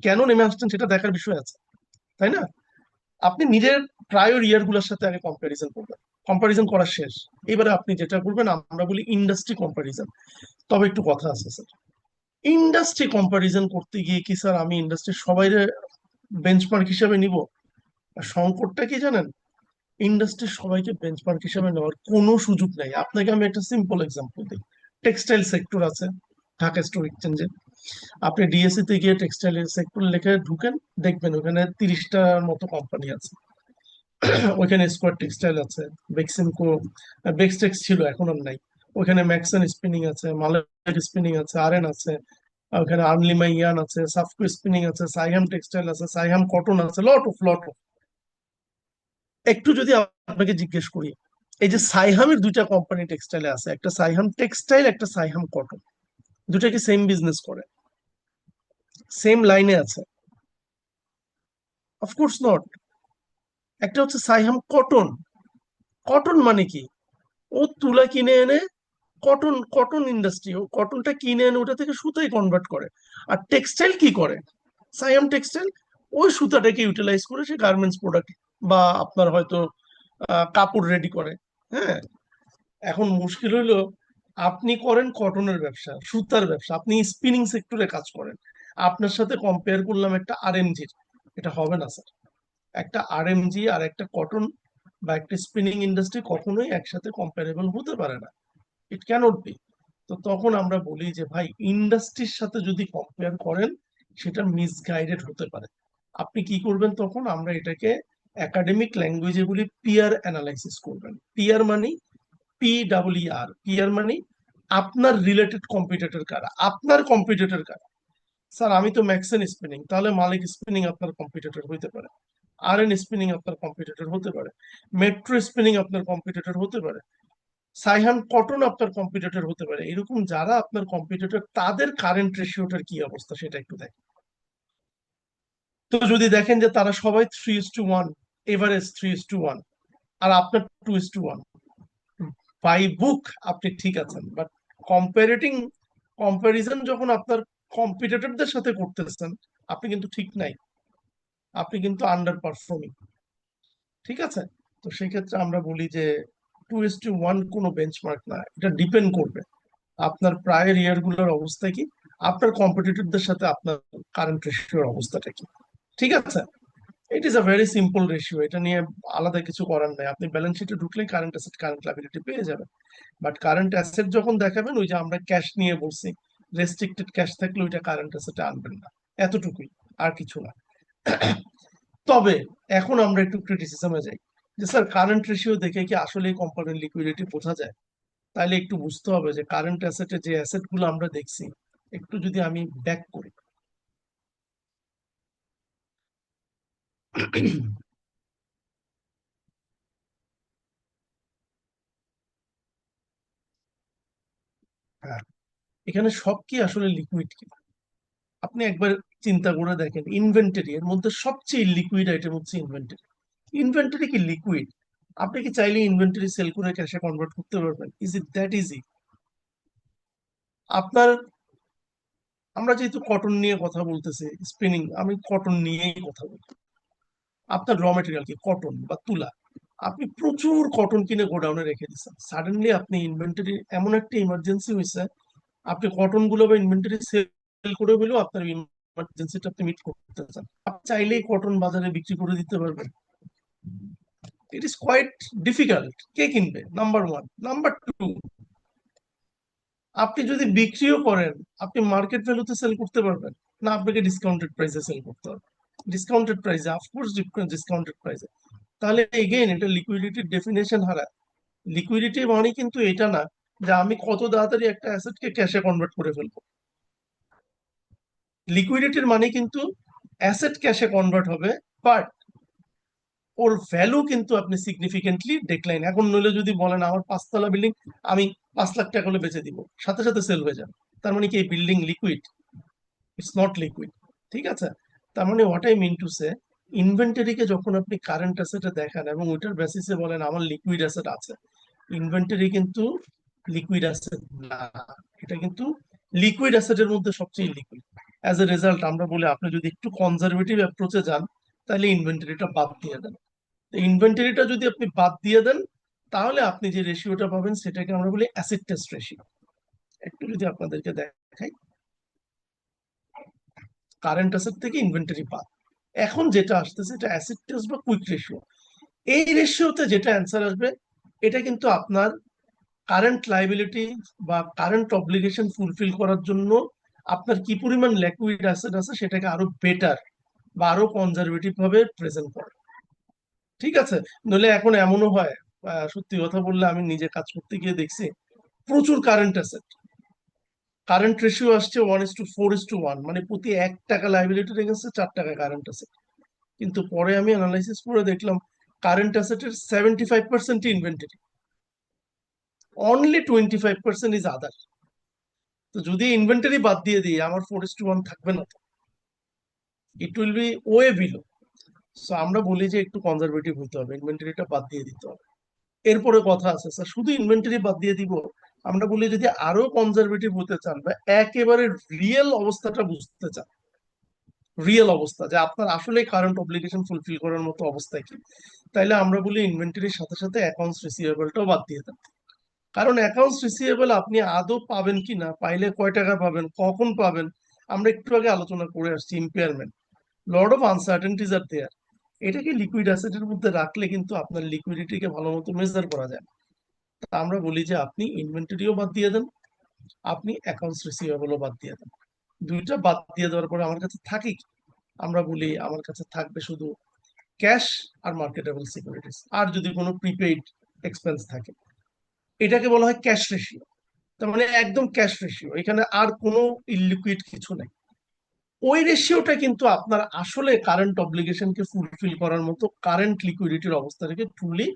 কেন নেমে আসছেন সেটা দেখার বিষয় আছে, তাই না? আপনি নিজের প্রায়র ইয়ার গুলোর সাথে আগে কম্পারিজন করবেন। কম্পারিজন করা শেষ, এবারে আপনি যেটা করবেন আমরা বলি ইন্ডাস্ট্রি কম্পারিজন। তবে একটু কথা আছে স্যার, ইন্ডাস্ট্রি কম্পারিজন করতে গিয়ে কি স্যার আমি ইন্ডাস্ট্রির সবাই বেঞ্চমার্ক হিসেবে নিব? আর সংকটটা কি জানেন, ইন্ডাস্ট্রির সবাইকে বেঞ্চমার্ক হিসেবে নেওয়ার কোনো সুযোগ নাই। আপনাকে আমি একটা সিম্পল এক্সাম্পল দিই। টেক্সটাইল সেক্টর আছে ঢাকা স্টক এক্সচেঞ্জে, আপনি ডিএসসি তে গিয়ে টেক্সটাইল সেক্টর লেখে ঢুকেন, দেখবেন ওখানে 30টার মতো কোম্পানি আছে। ওইখানে স্কোয়ার টেক্সটাইল আছে, বেক্সিমকো, বেক্সটেক্স ছিল এখন আর নাই। ওখানে ম্যাক্সন স্পিনিং আছে, মালের স্পিনিং আছে, আরএন আছে, ওখানে আর্নলিমা ইয়ান আছে, সাফকো স্পিনিং আছে, সাইহাম টেক্সটাইল আছে, সাইহাম কটন আছে, লট অফ। একটু যদি আপনাকে জিজ্ঞেস করি, এই যে সাইহামের দুইটা কোম্পানি টেক্সটাইলে আছে, একটা সাইহাম টেক্সটাইল, একটা সাইহাম কটন, দুটা কি সেম বিজনেস করে, সেম লাইনে আছে? Of course not. একটা হচ্ছে সাইহাম কটন। কটন মানে কি, ও তুলা কিনে এনে কটন, কটন ইন্ডাস্ট্রি, ও কটনটা কিনে এনে ওটা থেকে সুতায় কনভার্ট করে। আর টেক্সটাইল কি করে, সাইয়াম টেক্সটাইল ওই সুতাটাকে ইউটিলাইজ করে সে গার্মেন্টস প্রোডাক্ট বা আপনার হয়তো কাপড় রেডি করে। হ্যাঁ। এখন মুশকিল হলো, আপনি করেন কটনের ব্যবসা, সুতার ব্যবসা, আপনি স্পিনিং সেক্টরে কাজ করেন, আপনার সাথে কম্পেয়ার করলাম একটা আরএমজির, এটা হবে না স্যার। একটা আরএমজি আর একটা কটন বা একটা স্পিনিং ইন্ডাস্ট্রি কখনোই একসাথে কম্পারেবল হতে পারে না, ইট ক্যানট বি। তো তখন আমরা বলি যে ভাই ইন্ডাস্ট্রির সাথে যদি কম্পেয়ার করেন সেটা মিসগাইডেড হতে পারে। আপনি কি করবেন তখন, আমরা এটাকে একাডেমিক ল্যাঙ্গুয়েজে বলি পিয়ার অ্যানালাইসিস করবেন। পিয়ার মানে পিয়ার মানে আপনার রিলেটেড কম্পিটিটর কারা, আপনার কম্পিটিটর কারা। স্যার আমি তো ম্যাক্সেন স্পিনিং, তাহলে মালিক স্পিনিং আপনার কম্পিটিটর হইতে পারে, আরএন স্পিনিং আপনার কম্পিটিটর হতে পারে, মেট্রো স্পিনিং আপনার কম্পিটিটর হতে পারে, সাইহান কটন আপনার কম্পিটিটর হতে পারে। এরকম যারা আপনার কম্পিটিটর তাদের কারেন্ট রেশিওটার কি অবস্থা সেটা একটু দেখেন। তো যদি দেখেন যে তারা সবাই 3:1, এভারেজ 3:1, আর আপনার 2:1, বাই বুক আপনি ঠিক আছেন, বাট কম্পারেটিং কম্পারিজন যখন আপনার কম্পিটিটরদের সাথে করতেছেন, আপনি কিন্তু ঠিক নাই, আপনি কিন্তু আন্ডার পারফর্মিং। ঠিক আছে? তো সেই ক্ষেত্রে আমরা বলি যে 2:1 কোনো বেঞ্চমার্ক না, এটা ডিপেন্ড করবে আপনার প্রায়ের ইয়ার গুলোর অবস্থা কি, আপনার কম্পিটিটরদের সাথে আপনার কারেন্ট রেশিওর অবস্থাটা কি। ঠিক আছে? It is a very simple ratio, এটা নিয়ে আলাদা কিছু করার নাই। আপনি ব্যালেন্স শিটে ঢুকলে কারেন্ট অ্যাসেট কারেন্ট লাইবিলিটি পেয়ে যাবেন। বাট কারেন্ট অ্যাসেট যখন দেখাবেন, ওই যে আমরা ক্যাশ নিয়ে বলছি, রেস্ট্রিক্টেড ক্যাশ থাকলে ওইটা কারেন্ট অ্যাসেটে আনবেন না, এতটুকুই, আর কিছু না। তবে এখন আমরা একটু ক্রিটিসিজমে যাই যে স্যার কারেন্ট রেশিও দেখে কি আসলে কোম্পানির লিকুইডিটি বোঝা যায়? তাহলে একটু বুঝতে হবে যে কারেন্ট অ্যাসেটে যে অ্যাসেট গুলো আমরা দেখছি, একটু যদি আমি ব্যাক করি। হ্যাঁ, এখানে সব কি আসলে লিকুইড কি? আপনি একবার চিন্তা করে দেখেন, ইনভেন্টরি এর মধ্যে সবচেয়ে লিকুইড আইটেম হচ্ছে ইনভেন্টরি। ইনভেন্টরি কি লিকুইড? আপনি কি চাইলে ইনভেন্টরি সেল করে ক্যাশে কনভার্ট করতে পারবেন? Is it that easy? আপনার, আমরা যেহেতু কটন নিয়ে কথা বলতেছি, স্পিনিং, আমি কটন নিয়েই কথা বলি। আপনার র মেটেরিয়াল কি কটন বা তুলা, আপনি প্রচুর কটন কিনে গোডাউনে রেখে দিচ্ছেন, সাডেনলি আপনি ইনভেন্টরি এমন একটা ইমার্জেন্সি হয়েছে, আপনি কটন গুলো বা ইনভেন্টরি সেল করে হলেও আপনার ইমার্জেন্সিটা আপনি মিট করতে চান, আপনি চাইলেই কটন বাজারে বিক্রি করে দিতে পারবেন? It is quite difficult. কে কিনবে? Number one. নাম্বার টু, আপনি যদি বিক্রিও করেন, আপনি মার্কেট ভ্যালুতে সেল করতে পারবেন না, আপনাকে ডিসকাউন্টেড প্রাইসে সেল করতে হবে। ডিসকাউন্টেড প্রাইসে, অফকোর্স ডিসকাউন্টেড প্রাইসে। তাহলে এগেইন এটা লিকুইডিটির ডেফিনেশন হারায়। লিকুইডিটি মানে কিন্তু এটা না যে আমি কত তাড়াতাড়ি একটা অ্যাসেটকে ক্যাশে কনভার্ট করে ফেলবো। লিকুইডিটির মানে কিন্তু অ্যাসেট ক্যাশে কনভার্ট হবে, বাট ওর ভ্যালু কিন্তু আপনি সিগনিফিকেন্টলি ডিক্লাইন। এখন নইলে যদি বলেন আমার 5 তলা বিল্ডিং আমি 5 লাখ টাকা হলে বেচে দিব, সাথে সাথে সেল হয়ে যাবে, তার মানে কি এই building liquid? It's not liquid. ঠিক আছে? তার মানে what I mean to say, ইনভেন্টরিকে যখন আপনি কারেন্ট অ্যাসেটে দেখেন এবং ওইটার বেসিসে বলেন আমার লিকুইড অ্যাসেট আছে, ইনভেন্টরি কিন্তু লিকুইড অ্যাসেট না, এটা কিন্তু লিকুইড অ্যাসেটের মধ্যে সবচেয়ে লিকুইড। অ্যাজ এ রেজাল্ট আমরা বলি আপনি যদি একটু কনজারভেটিভ অ্যাপ্রোচে যান, তাহলে ইনভেন্টরিটা বাদ দিয়ে দেন। ইনভেন্টরিটা যদি আপনি বাদ দিয়ে দেন, তাহলে আপনি যে রেশিওটা পাবেন সেটাকে আমরা বলি অ্যাসিড টেস্ট রেশিও। একটু যদি আপনাদেরকে দেখাই, কারেন্ট অ্যাসেট থেকে ইনভেন্টরি বাদ, এখন যেটা আসতেছে এটা অ্যাসিড টেস্ট বা কুইক রেশিও। এই রেশিওতে যেটা অ্যান্সার আসবে, এটা কিন্তু আপনার কারেন্ট লাইবিলিটি বা কারেন্ট অব্লিগেশন ফুলফিল করার জন্য আপনার কি পরিমাণ লিকুইড অ্যাসেট আছে সেটাকে আরো বেটার বা আরো কনজারভেটিভ ভাবে প্রেজেন্ট করে। ঠিক আছে? নইলে এখন এমনও হয়, সত্যি কথা বললে আমি নিজে কাজ করতে গিয়ে দেখছি প্রচুর কারেন্ট অ্যাসেট, কারেন্ট রেশিও আসছে 1:4:1, মানে প্রতি 1 টাকা লাইবিলিটির এগেন্সে 4 টাকা কারেন্ট অ্যাসেট। কিন্তু পরে আমি অ্যানালাইসিস করে দেখলাম কারেন্ট অ্যাসেটের 75% ইনভেন্টরি, অনলি 25% ইজ আদার। তো যদি ইনভেন্টরি বাদ দিয়ে দিই, আমার 4:1 থাকবে না তো, it will be way below. So আমরা বলি যে একটু কনজারভেটিভ হতে হবে, ইনভেন্টরিটা বাদ দিয়ে দিতে হবে। এরপরে কথা আছে স্যার শুধু ইনভেন্টরি বাদ দিয়ে দিব, আমরা বলি যদি আরো কনজারভেটিভ হতে চান বা একেবারে রিয়েল অবস্থাটা বুঝতে চান, রিয়েল অবস্থা যে আপনার আসলে কারেন্ট অব্লিগেশন ফুলফিল করার মতো অবস্থা কি, তাইলে আমরা বলি ইনভেন্টরির সাথে সাথে অ্যাকাউন্টস রিসিভেবলটাও বাদ দিয়ে দেন। কারণ অ্যাকাউন্টস রিসিভেবল আপনি আদৌ পাবেন কি না, পাইলে কয় টাকা পাবেন, কখন পাবেন, আমরা একটু আগে আলোচনা করে আসছি, ইম্পেয়ারমেন্ট, লট অফ আনসার্টেনটিজ আর দেয়ার। এটাকে লিকুইড অ্যাসেটের মধ্যে রাখলে কিন্তু আপনার লিকুইডিটিকে ভালো মতো মেজার করা যায় না। তা আমরা বলি যে আপনি ইনভেন্টরিও বাদ দিয়ে দেন, আপনি অ্যাকাউন্টস রিসিভেবলও বাদ দিয়ে দেন। দুইটা বাদ দিয়ে দেওয়ার পরে আমার কাছে থাকে কি? আমরা বলি আমার কাছে থাকবে শুধু ক্যাশ আর মার্কেটেবল সিকিউরিটিজ, আর যদি কোনো প্রিপেইড এক্সপেন্স থাকে, এটাকে বলা হয় ক্যাশ রেশিও। তার মানে একদম ক্যাশ রেশিও, এখানে আর কোনো ইলিকুইড কিছু নাই। ওই রেশিওটা কিন্তু আপনার আসলে কারেন্ট অব্লিগেশনকে ফুলফিল করার মতো কারেন্ট লিকুইডিটির অবস্থাটাকে ট্রুলি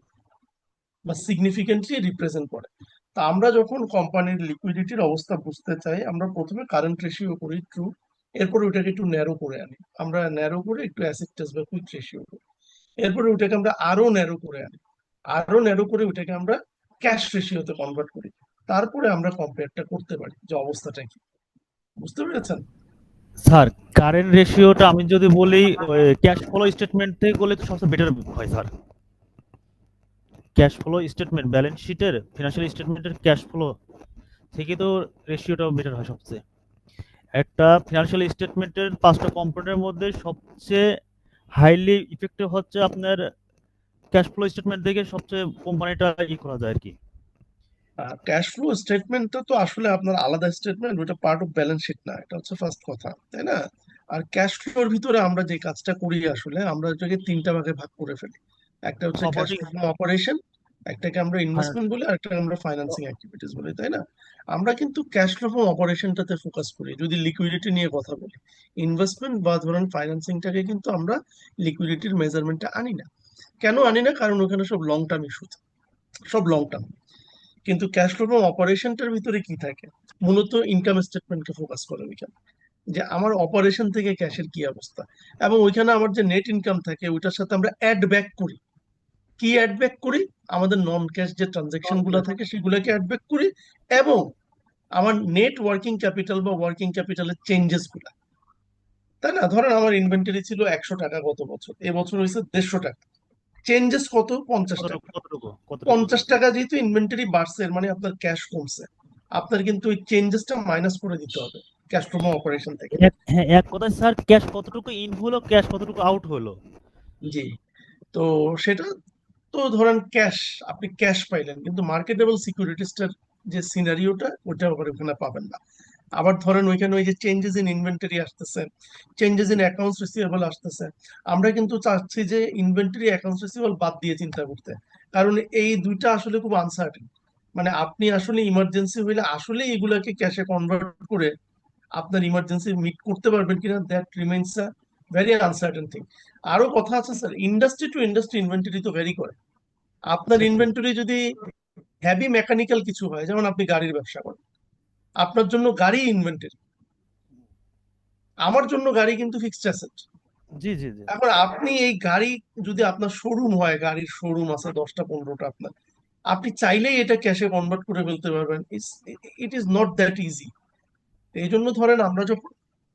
বা সিগনিফিকেন্টলি রিপ্রেজেন্ট করে। তা আমরা যখন কোম্পানির লিকুইডিটির অবস্থা বুঝতে চাই, আমরা প্রথমে কারেন্ট রেশিও করি ট্রু, এরপরে ওটাকে একটু ন্যারো করে আনি, আমরা ন্যারো করে একটু অ্যাসিড টেস্ট বা কুইক রেশিও করি, এরপরে ওটাকে আমরা আরো ন্যারো করে আনি, আরো ন্যারো করে ওটাকে আমরা ক্যাশ রেশিওতে কনভার্ট করি, তারপরে আমরা কম্পেয়ারটা করতে পারি যে অবস্থাটা কি। বুঝতে পেরেছেন? স্যার কারেন্ট রেশিওটা আমি যদি বলি ক্যাশ ফ্লো স্টেটমেন্ট থেকে করলে তো সবচেয়ে বেটার হয় sir. Cash flow statement balance শিটের ফিনান্সিয়াল স্টেটমেন্টের ক্যাশ ফ্লো থেকে তো রেশিওটাও বেটার হয় সবচেয়ে। একটা ফিনান্সিয়াল স্টেটমেন্টের 5টা কম্পোনেন্টের মধ্যে সবচেয়ে হাইলি ইফেক্টিভ হচ্ছে আপনার ক্যাশ ফ্লো স্টেটমেন্ট দেখে সবচেয়ে কোম্পানিটা করা যায় আর কি। ক্যাশ ফ্লো স্টেটমেন্টটা তো আসলে আপনার আলাদা স্টেটমেন্ট, ওটা পার্ট অফ ব্যালেন্স শিট না, এটা হচ্ছে ফার্স্ট কথা, তাই না? আর ক্যাশ ফ্লোর ভিতরে আমরা যে কাজটা করি আসলে আমরা এটাকে তিনটা ভাগে ভাগ করে ফেলি। একটা হচ্ছে cash operating flow from operation, একটাকে আমরা ফাইন্যান্স। ইনভেস্টমেন্ট বলি, আর একটা আমরা ফাইন্যান্সিং অ্যাক্টিভিটিস বলি, তাই না? আমরা কিন্তু ক্যাশ ফ্লো ফ্রম অপারেশনটাতে ফোকাস করি যদি লিকুইডিটি নিয়ে কথা বলি। ইনভেস্টমেন্ট বা ধরেন ফাইন্যান্সিংটাকে কিন্তু আমরা লিকুইডিটির মেজারমেন্টে আনি না। কেন আনি না? কারণ ওখানে সব লং টার্ম ইস্যু, সব লং টার্ম। কিন্তু ক্যাশ ফ্লো ফ্রম অপারেশনটার ভিতরে কি থাকে? মূলত ইনকাম স্টেটমেন্টকে ফোকাস করে ওইখানে, যে আমার অপারেশন থেকে ক্যাশের কি অবস্থা, এবং ওইখানে আমার যে নেট ইনকাম থাকে ওইটার সাথে আমরা অ্যাড ব্যাক করি। কি অ্যাড ব্যাক করি? আমাদের নন ক্যাশ যে ট্রানজেকশন গুলো থাকে সেগুলোকে অ্যাড ব্যাক করি, এবং আমার নেট ওয়ার্কিং ক্যাপিটাল বা ওয়ার্কিং ক্যাপিটালের চেঞ্জেস গুলা, তাই না? ধরেন আমার ইনভেন্টরি ছিল 100 টাকা গত বছর, এবছর হয়েছে 150 টাকা, চেঞ্জেস কত? 50 টাকা। কতটুকু কতটুকু কতটুকু? 50 টাকা যেহেতু ইনভেন্টরি বাড়ছে, এর মানে আপনার ক্যাশ কমছে, আপনার কিন্তু ওই চেঞ্জেসটা মাইনাস করে দিতে হবে ক্যাশ ফ্লো অপারেশন থেকে। হ্যাঁ, এক কথায় স্যার ক্যাশ কতটুকু ইন হলো, ক্যাশ কতটুকু আউট হলো। জি। তো সেটা তো ধরেন ক্যাশ, আপনি ক্যাশ পাইলেন, কিন্তু মার্কেটেবল সিকিউরিটিসটার যে সিনারিওটা ওটা আবার ওখানে পাবেন না। আবার ধরেন ওইখানে ওই যে চেঞ্জেস ইন ইনভেন্টরি আসতেছে, চেঞ্জেস ইন অ্যাকাউন্টস রিসিভেবল আসতেছে, আমরা কিন্তু চাচ্ছি যে ইনভেন্টরি অ্যাকাউন্টস রিসিভেবল বাদ দিয়ে চিন্তা করতে, কারণ এই দুইটা আসলে খুব আনসার্টেন। মানে আপনি আসলে ইমার্জেন্সি হইলে আসলে এগুলাকে ক্যাশে কনভার্ট করে আপনার ইমার্জেন্সি মিট করতে পারবেন কিনা, that remains a very uncertain thing. আরো কথা আছে sir, industry to industry inventory তো ভ্যারি করে। আপনার ইনভেন্টরি যদি হেভি মেকানিক্যাল কিছু হয়, যেমন আপনি গাড়ির ব্যবসা করেন, আপনার জন্য গাড়ি ইনভেন্টরি, আমার জন্য গাড়ি কিন্তু ফিক্সড অ্যাসেট। জি জি জি। এখন আপনি এই গাড়ি, যদি আপনার শোরুম হয়, গাড়ির শোরুম আছে 10টা 15টা আপনার, আপনি চাইলেই এটা ক্যাশে কনভার্ট করে ফেলতে পারবেন। It is not that easy. এই জন্য ধরেন আমরা যখন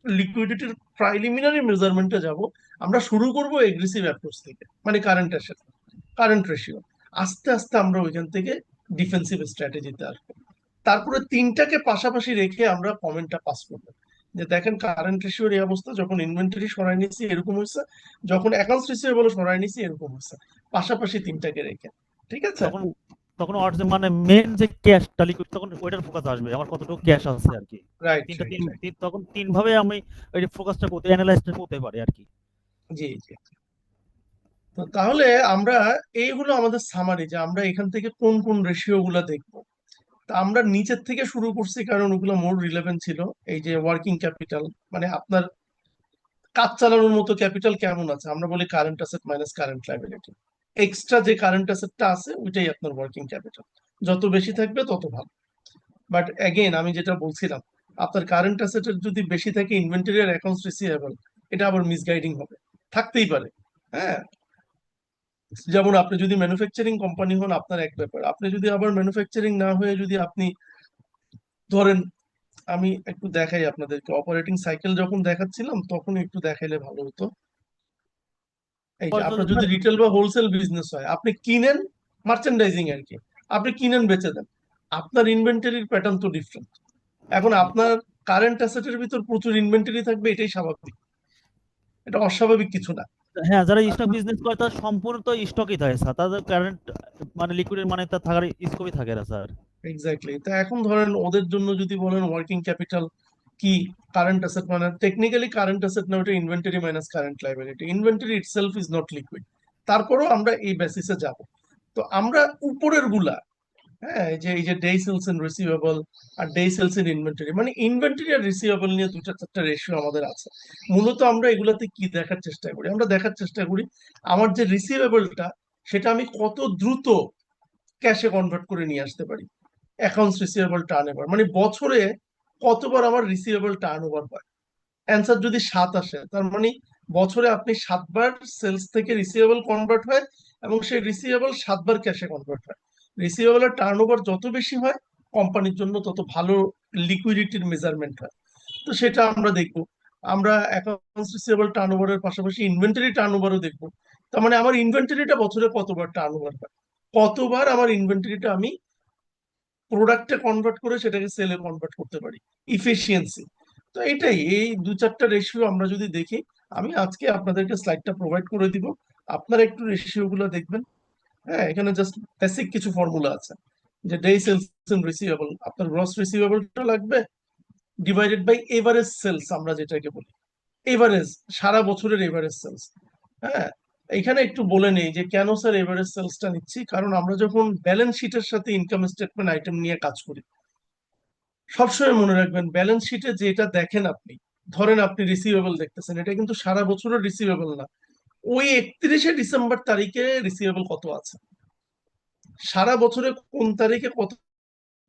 লিকুইডিটির প্রাইলিমিনারি মেজারমেন্টে যাব, আমরা শুরু করব এগ্রেসিভ অ্যাপ্রোচ থেকে, মানে কারেন্ট অ্যাসেট, কারেন্ট রেশিও। আস্তে আস্তে আমরা ওইখান থেকে ডিফেন্সিভ স্ট্র্যাটেজিতে আসবো। তারপরে তিনটাকে পাশাপাশি রেখে আমরা কমেন্টটা পাস করবো, যে দেখেন কারেন্ট রেশিওর এই অবস্থা, যখন ইনভেন্টরি সরাই নিছি এরকম হয়েছে, যখন অ্যাকাউন্টস রিসিভেবল সরাই নিছি এরকম হয়েছে, পাশাপাশি তিনটাকে রেখে। ঠিক আছে? তখন তখন মানে মেন যে ক্যাশটা লিকুইড তখন ওইটার ফোকাস আসবে আমার কতটুকু ক্যাশ আছে আর কি। রাইট, তিনটা রাইট, তিন রাইট। তখন তিন ভাবে আমি ওই ফোকাসটা করতে অ্যানালাইজটা করতে পারি আর কি। জি, জি। তো তাহলে আমরা, এই হলো আমাদের সামারি, যে আমরা এখান থেকে কোন কোন রেশিও গুলা দেখবো। তা আমরা নিচের থেকে শুরু করছি কারণ ওগুলো মোর রিলেভেন্ট ছিল। এই যে ওয়ার্কিং ক্যাপিটাল, মানে আপনার কাজ চালানোর মতো ক্যাপিটাল কেমন আছে, আমরা বলি current asset minus current liability. Extra যে কারেন্ট অ্যাসেটটা আছে ওইটাই আপনার ওয়ার্কিং ক্যাপিটাল, যত বেশি থাকবে তত ভালো। বাট অ্যাগেন আমি যেটা বলছিলাম, আপনার কারেন্ট অ্যাসেটের যদি বেশি থাকে ইনভেন্টরি আর অ্যাকাউন্টস রিসিভেবল, এটা আবার মিসগাইডিং হবে, থাকতেই পারে। হ্যাঁ, যেমন আপনি যদি ম্যানুফ্যাকচারিং কোম্পানি হন আপনার এক ব্যাপার, আপনি যদি আবার ম্যানুফ্যাকচারিং না হয়ে যদি আপনি ধরেন, আমি একটু দেখাই আপনাদেরকে, অপারেটিং সাইকেল যখন দেখাচ্ছিলাম তখন একটু দেখাইলে ভালো হতো। এই যে আবার যদি আপনার যদি স্যার রিটেল বা হোলসেল বিজনেস হয়, আপনি কিনেন, মার্চেন্ডাইজিং আর কি, আপনি কিনেন বেচে দেন, আপনার ইনভেন্টরির প্যাটার্ন তো ডিফারেন্ট। এখন আপনার কারেন্ট অ্যাসেটের ভিতর প্রচুর ইনভেন্টরি থাকবে, এটাই স্বাভাবিক, এটা অস্বাভাবিক কিছু না। হ্যাঁ যারা স্টক বিজনেস করে তারা সম্পূর্ণ তো স্টকই থাকে স্যার, তাদের কারেন্ট মানে লিকুইডের মানে তার থাকার স্কোপই থাকে না স্যার। এক্স্যাক্টলি। তো এখন ধরেন ওদের জন্য যদি বলেন ওয়ার্কিং ক্যাপিটাল কি, কারেন্ট অ্যাসেট মানে টেকনিক্যালি কারেন্ট অ্যাসেট না, ওটা inventory minus current liability, inventory itself is not liquid. তারপরেও আমরা এই বেসিসে যাব। তো আমরা উপরের গুলা, হ্যাঁ, এই যে ডে সেলস ইন রিসিভেবল আর ডে সেলস ইন ইনভেন্টরি, মানে ইনভেন্টরি আর রিসিভেবল নিয়ে দুইটা চারটা রেশিও আমাদের আছে। মূলত আমরা এগুলাতে কি দেখার চেষ্টা করি? আমরা দেখার চেষ্টা করি আমার যে রিসিভেবলটা সেটা আমি কত দ্রুত ক্যাশে কনভার্ট করে নিয়ে আসতে পারি। অ্যাকাউন্টস রিসিভেবল টার্ন ওভার, মানে বছরে কতবার আমার রিসিভেবল টার্ন ওভার হয়। অ্যান্সার যদি 7 আসে, তার মানে বছরে আপনি 7বার সেলস থেকে রিসিভেবল কনভার্ট হয়, এবং সেই রিসিভেবল 7বার ক্যাশে কনভার্ট হয়। রিসিভেবলের টার্নওভার যত বেশি হয় কোম্পানির জন্য তত ভালো লিকুইডিটির মেজারমেন্ট হয়। তো সেটা আমরা দেখবো। আমরা অ্যাকাউন্টস রিসিভেবল টার্নওভারের পাশাপাশি ইনভেন্টরি টার্নওভারও দেখবো। তার মানে আমার ইনভেন্টরিটা বছরে কতবার টার্নওভার হয়, কতবার আমার ইনভেন্টরিটা আমি প্রোডাক্টে কনভার্ট করে সেটাকে সেলে কনভার্ট করতে পারি, ইফিসিয়েন্সি। তো এটাই, এই দু চারটা রেশিও আমরা যদি দেখি, আমি আজকে আপনাদেরকে স্লাইডটা প্রোভাইড করে দিব, আপনারা একটু রেশিও গুলো দেখবেন। হ্যাঁ, এখানে জাস্ট বেসিক কিছু ফর্মুলা আছে, যে ডে সেলস ইন রিসিভেবল, আপনার গ্রস রিসিভেবলটা লাগবে ডিভাইডেড বাই এভারেজ সেলস, আমরা যেটাকে বলি এভারেজ, সারা বছরের এভারেজ সেলস। হ্যাঁ, এখানে একটু বলে নেই যে কেন স্যার এভারেজ সেলসটা নিচ্ছি, কারণ আমরা যখন ব্যালেন্স শিটের সাথে ইনকাম স্টেটমেন্ট আইটেম নিয়ে কাজ করি, সবসময় মনে রাখবেন ব্যালেন্স শিটে যেটা দেখেন আপনি, ধরেন আপনি রিসিভেবল দেখতেছেন, এটা কিন্তু সারা বছরের রিসিভেবল না, ওই 31শে ডিসেম্বর তারিখে রিসিভেবল কত আছে, সারা বছরে কোন তারিখে কত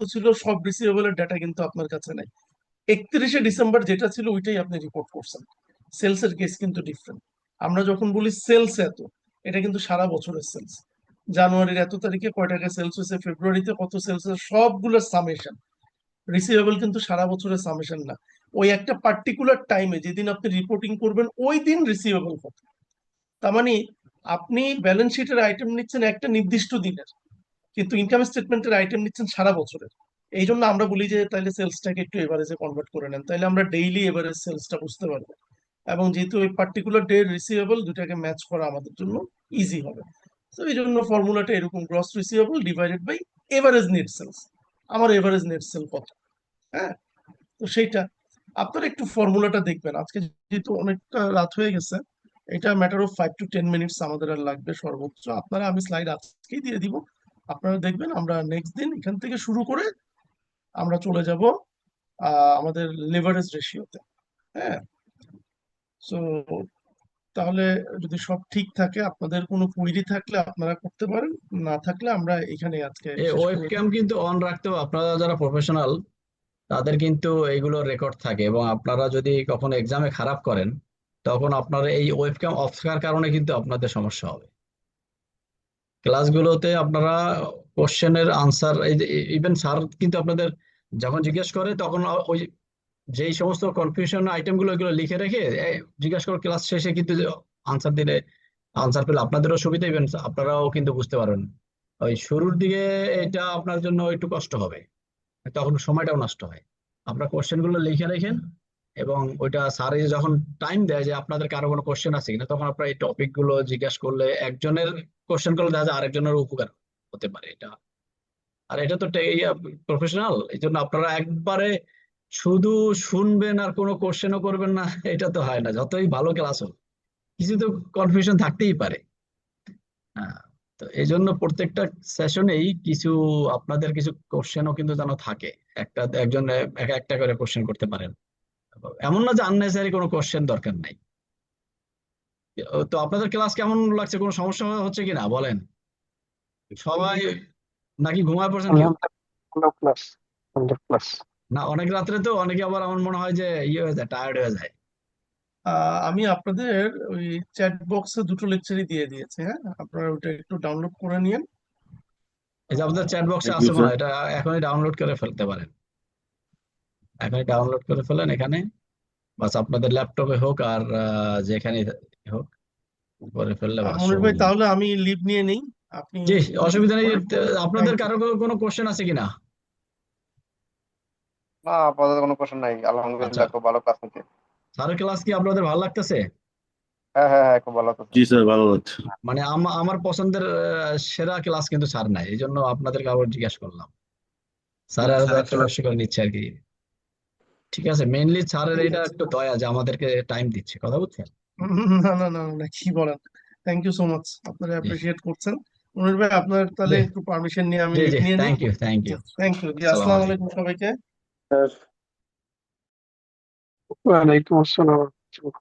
ছিল সব রিসিভেবলের ডাটা কিন্তু আপনার কাছে নাই। 31শে ডিসেম্বর যেটা ছিল ওইটাই আপনি রিপোর্ট করছেন। সেলস এর কেস কিন্তু ডিফারেন্ট। আমরা যখন বলি সেলস এত, এটা কিন্তু সারা বছরের সেলস, জানুয়ারির এত তারিখে কয় টাকা সেলস হয়েছে, ফেব্রুয়ারিতে কত সেলস হয়েছে, সবগুলোর সামেশন। রিসিভেবল কিন্তু সারা বছরের সামেশন না, ওই একটা পার্টিকুলার টাইমে যেদিন আপনি রিপোর্টিং করবেন ওই দিন রিসিভেবল কত। তার মানে আপনি ব্যালেন্স শিটের আইটেম নিচ্ছেন একটা নির্দিষ্ট দিনের, কিন্তু ইনকাম স্টেটমেন্টের আইটেম নিচ্ছেন সারা বছরের। এই জন্য আমরা বলি যে তাইলে সেলসটাকে একটু এভারেজে কনভার্ট করে নেন, তাইলে আমরা ডেইলি এভারেজ সেলসটা বুঝতে পারবো, এবং যেহেতু ওই পার্টিকুলার ডে রিসিভেবল, দুটাকে ম্যাচ করা আমাদের জন্য ইজি হবে। তো এই জন্য ফর্মুলাটা এরকম, gross receivable divided by average net sales, আমার এভারেজ নেট সেল কত। হ্যাঁ, তো সেইটা আপনারা একটু ফর্মুলাটা দেখবেন। আজকে যেহেতু অনেকটা রাত হয়ে গেছে, এটা ম্যাটার অফ 5 to 10 মিনিটস আমাদের আর লাগবে সর্বোচ্চ। আপনারা, আমি স্লাইড আজকেই দিয়ে দিব, আপনারা দেখবেন। আমরা নেক্সট দিন এখান থেকে শুরু করে আমরা চলে যাব আমাদের লেভারেজ রেশিওতে। হ্যাঁ, সো তাহলে যদি সব ঠিক থাকে, আপনাদের কোনো কুইরি থাকলে আপনারা করতে পারেন, না থাকলে আমরা এখানে আজকে এই শেষ ওয়েব করে ক্যাম দিব। কিন্তু অন রাখতে হবে। আপনারা যারা প্রফেশনাল তাদের কিন্তু এইগুলো রেকর্ড থাকে, এবং আপনারা যদি কখনো এক্সামে খারাপ করেন তখন আপনারা এই ওয়েব ক্যাম অফ থাকার কারণে কিন্তু আপনাদের সমস্যা হবে। ক্লাসগুলোতে আপনারা কোশ্চেনের আনসার, এই ইভেন স্যার কিন্তু আপনাদের যখন জিজ্ঞেস করে তখন ওই যেই সমস্ত কনফিউশন আইটেমগুলো এগুলো লিখে রেখে জিজ্ঞাসা করে ক্লাস শেষে কিন্তু আনসার দিলে, আনসার পেলে আপনাদেরও সুবিধা, ইভেন আপনারাও কিন্তু বুঝতে পারবেন। ওই শুরুর দিকে এটা আপনার জন্য একটু কষ্ট হবে, তখন সময়টাও নষ্ট হয়। আপনার কোশ্চেন গুলো লিখে রাখেন, এবং ওইটা স্যার যখন টাইম দেয় যে আপনাদের কারো কোনো কোশ্চেন আছে কিনা, তখন আপনার এই টপিক গুলো জিজ্ঞাসা করলে একজনের কোশ্চেন করলে দেখা যায় আরেকজনের উপকার হতে পারে এটা। আর এটা তো প্রফেশনাল, এই জন্য আপনারা একবারে শুধু শুনবেন আর কোনো কোশ্চেনও করবেন না, এটা তো হয় না, যতই ভালো ক্লাস হোক কিছু তো কনফিউশন থাকতেই পারে। হ্যাঁ, তো এই জন্য প্রত্যেকটা সেশনেই কিছু আপনাদের কিছু কোশ্চেনও কিন্তু যেন থাকে, একটা একজন এক একটা করে কোশ্চেন করতে পারেন। এমন না যে আননেসারি কোনো কোশ্চেন দরকার নাই। তো আপনাদের ক্লাস কেমন লাগছে, কোনো সমস্যা হচ্ছে কিনা বলেন সবাই, নাকি ঘুমায় পড়ছেন কেউ? আলহামদুলিল্লাহ প্লাস 100+। না, অনেক রাত্রে তো অনেকে আবার আমার মনে হয় যে ইয়ে হয়ে যায়, টায়ার্ড হয়ে যায়। আমি আপনাদের ওই চ্যাট বক্সে দুটো লেকচারই দিয়ে দিয়েছি। হ্যাঁ, আপনারা ওটা একটু ডাউনলোড করে নিন। এই যে আপনাদের চ্যাট বক্সে থ্যাংক ইউ আছে মনে স্যার। হয়, এটা এখনই ডাউনলোড করে ফেলতে পারেন। এখনই ডাউনলোড করে ফেলেন এখানে, বাস আপনাদের ল্যাপটপে হোক আর যেখানে হোক, করে ফেললে বাস মনির ভাই, সুবিধা। তাহলে আমি লিভ নিয়ে নেই, আপনি জি, অসুবিধা নেই। পরে করবেন। আপনাদের থ্যাংক ইউ। কারো কোনো কোশ্চেন আছে কিনা? না, আপাতত কোনো কোশ্চেন নাই, আচ্ছা, আলহামদুলিল্লাহ খুব ভালো ক্লাস হচ্ছে। স্যারের ক্লাস কি আপনাদের ভালো লাগতেছে? হ্যাঁ হ্যাঁ হ্যাঁ, খুব ভালো হচ্ছে। জি স্যার, ভালো লাগছে। মানে আমার পছন্দের সেরা ক্লাস কিন্তু স্যার নাই, এই জন্য আপনাদেরকে আবার জিজ্ঞেস করলাম। স্যার আরো একটু কষ্ট করে নিচ্ছে আর কি। ঠিক আছে, মেইনলি স্যারের ঠিক এটা আছে। একটু দয়া যে আমাদেরকে টাইম দিচ্ছে, কথা বুঝছেন? না না না না, কি বলেন। থ্যাংক ইউ সো মাচ, আপনারা জি অ্যাপ্রিসিয়েট করছেন। মনির ভাই, আপনার তাহলে জি একটু পারমিশন নিয়ে আমি জি লিভ জি, নিয়ে নিই। Thank you thank you. Thank you জি, আসসালামু আসসালামু আলাইকুম। আলাইকুম সবাইকে। ওয়ালাইকুম আসসালাম।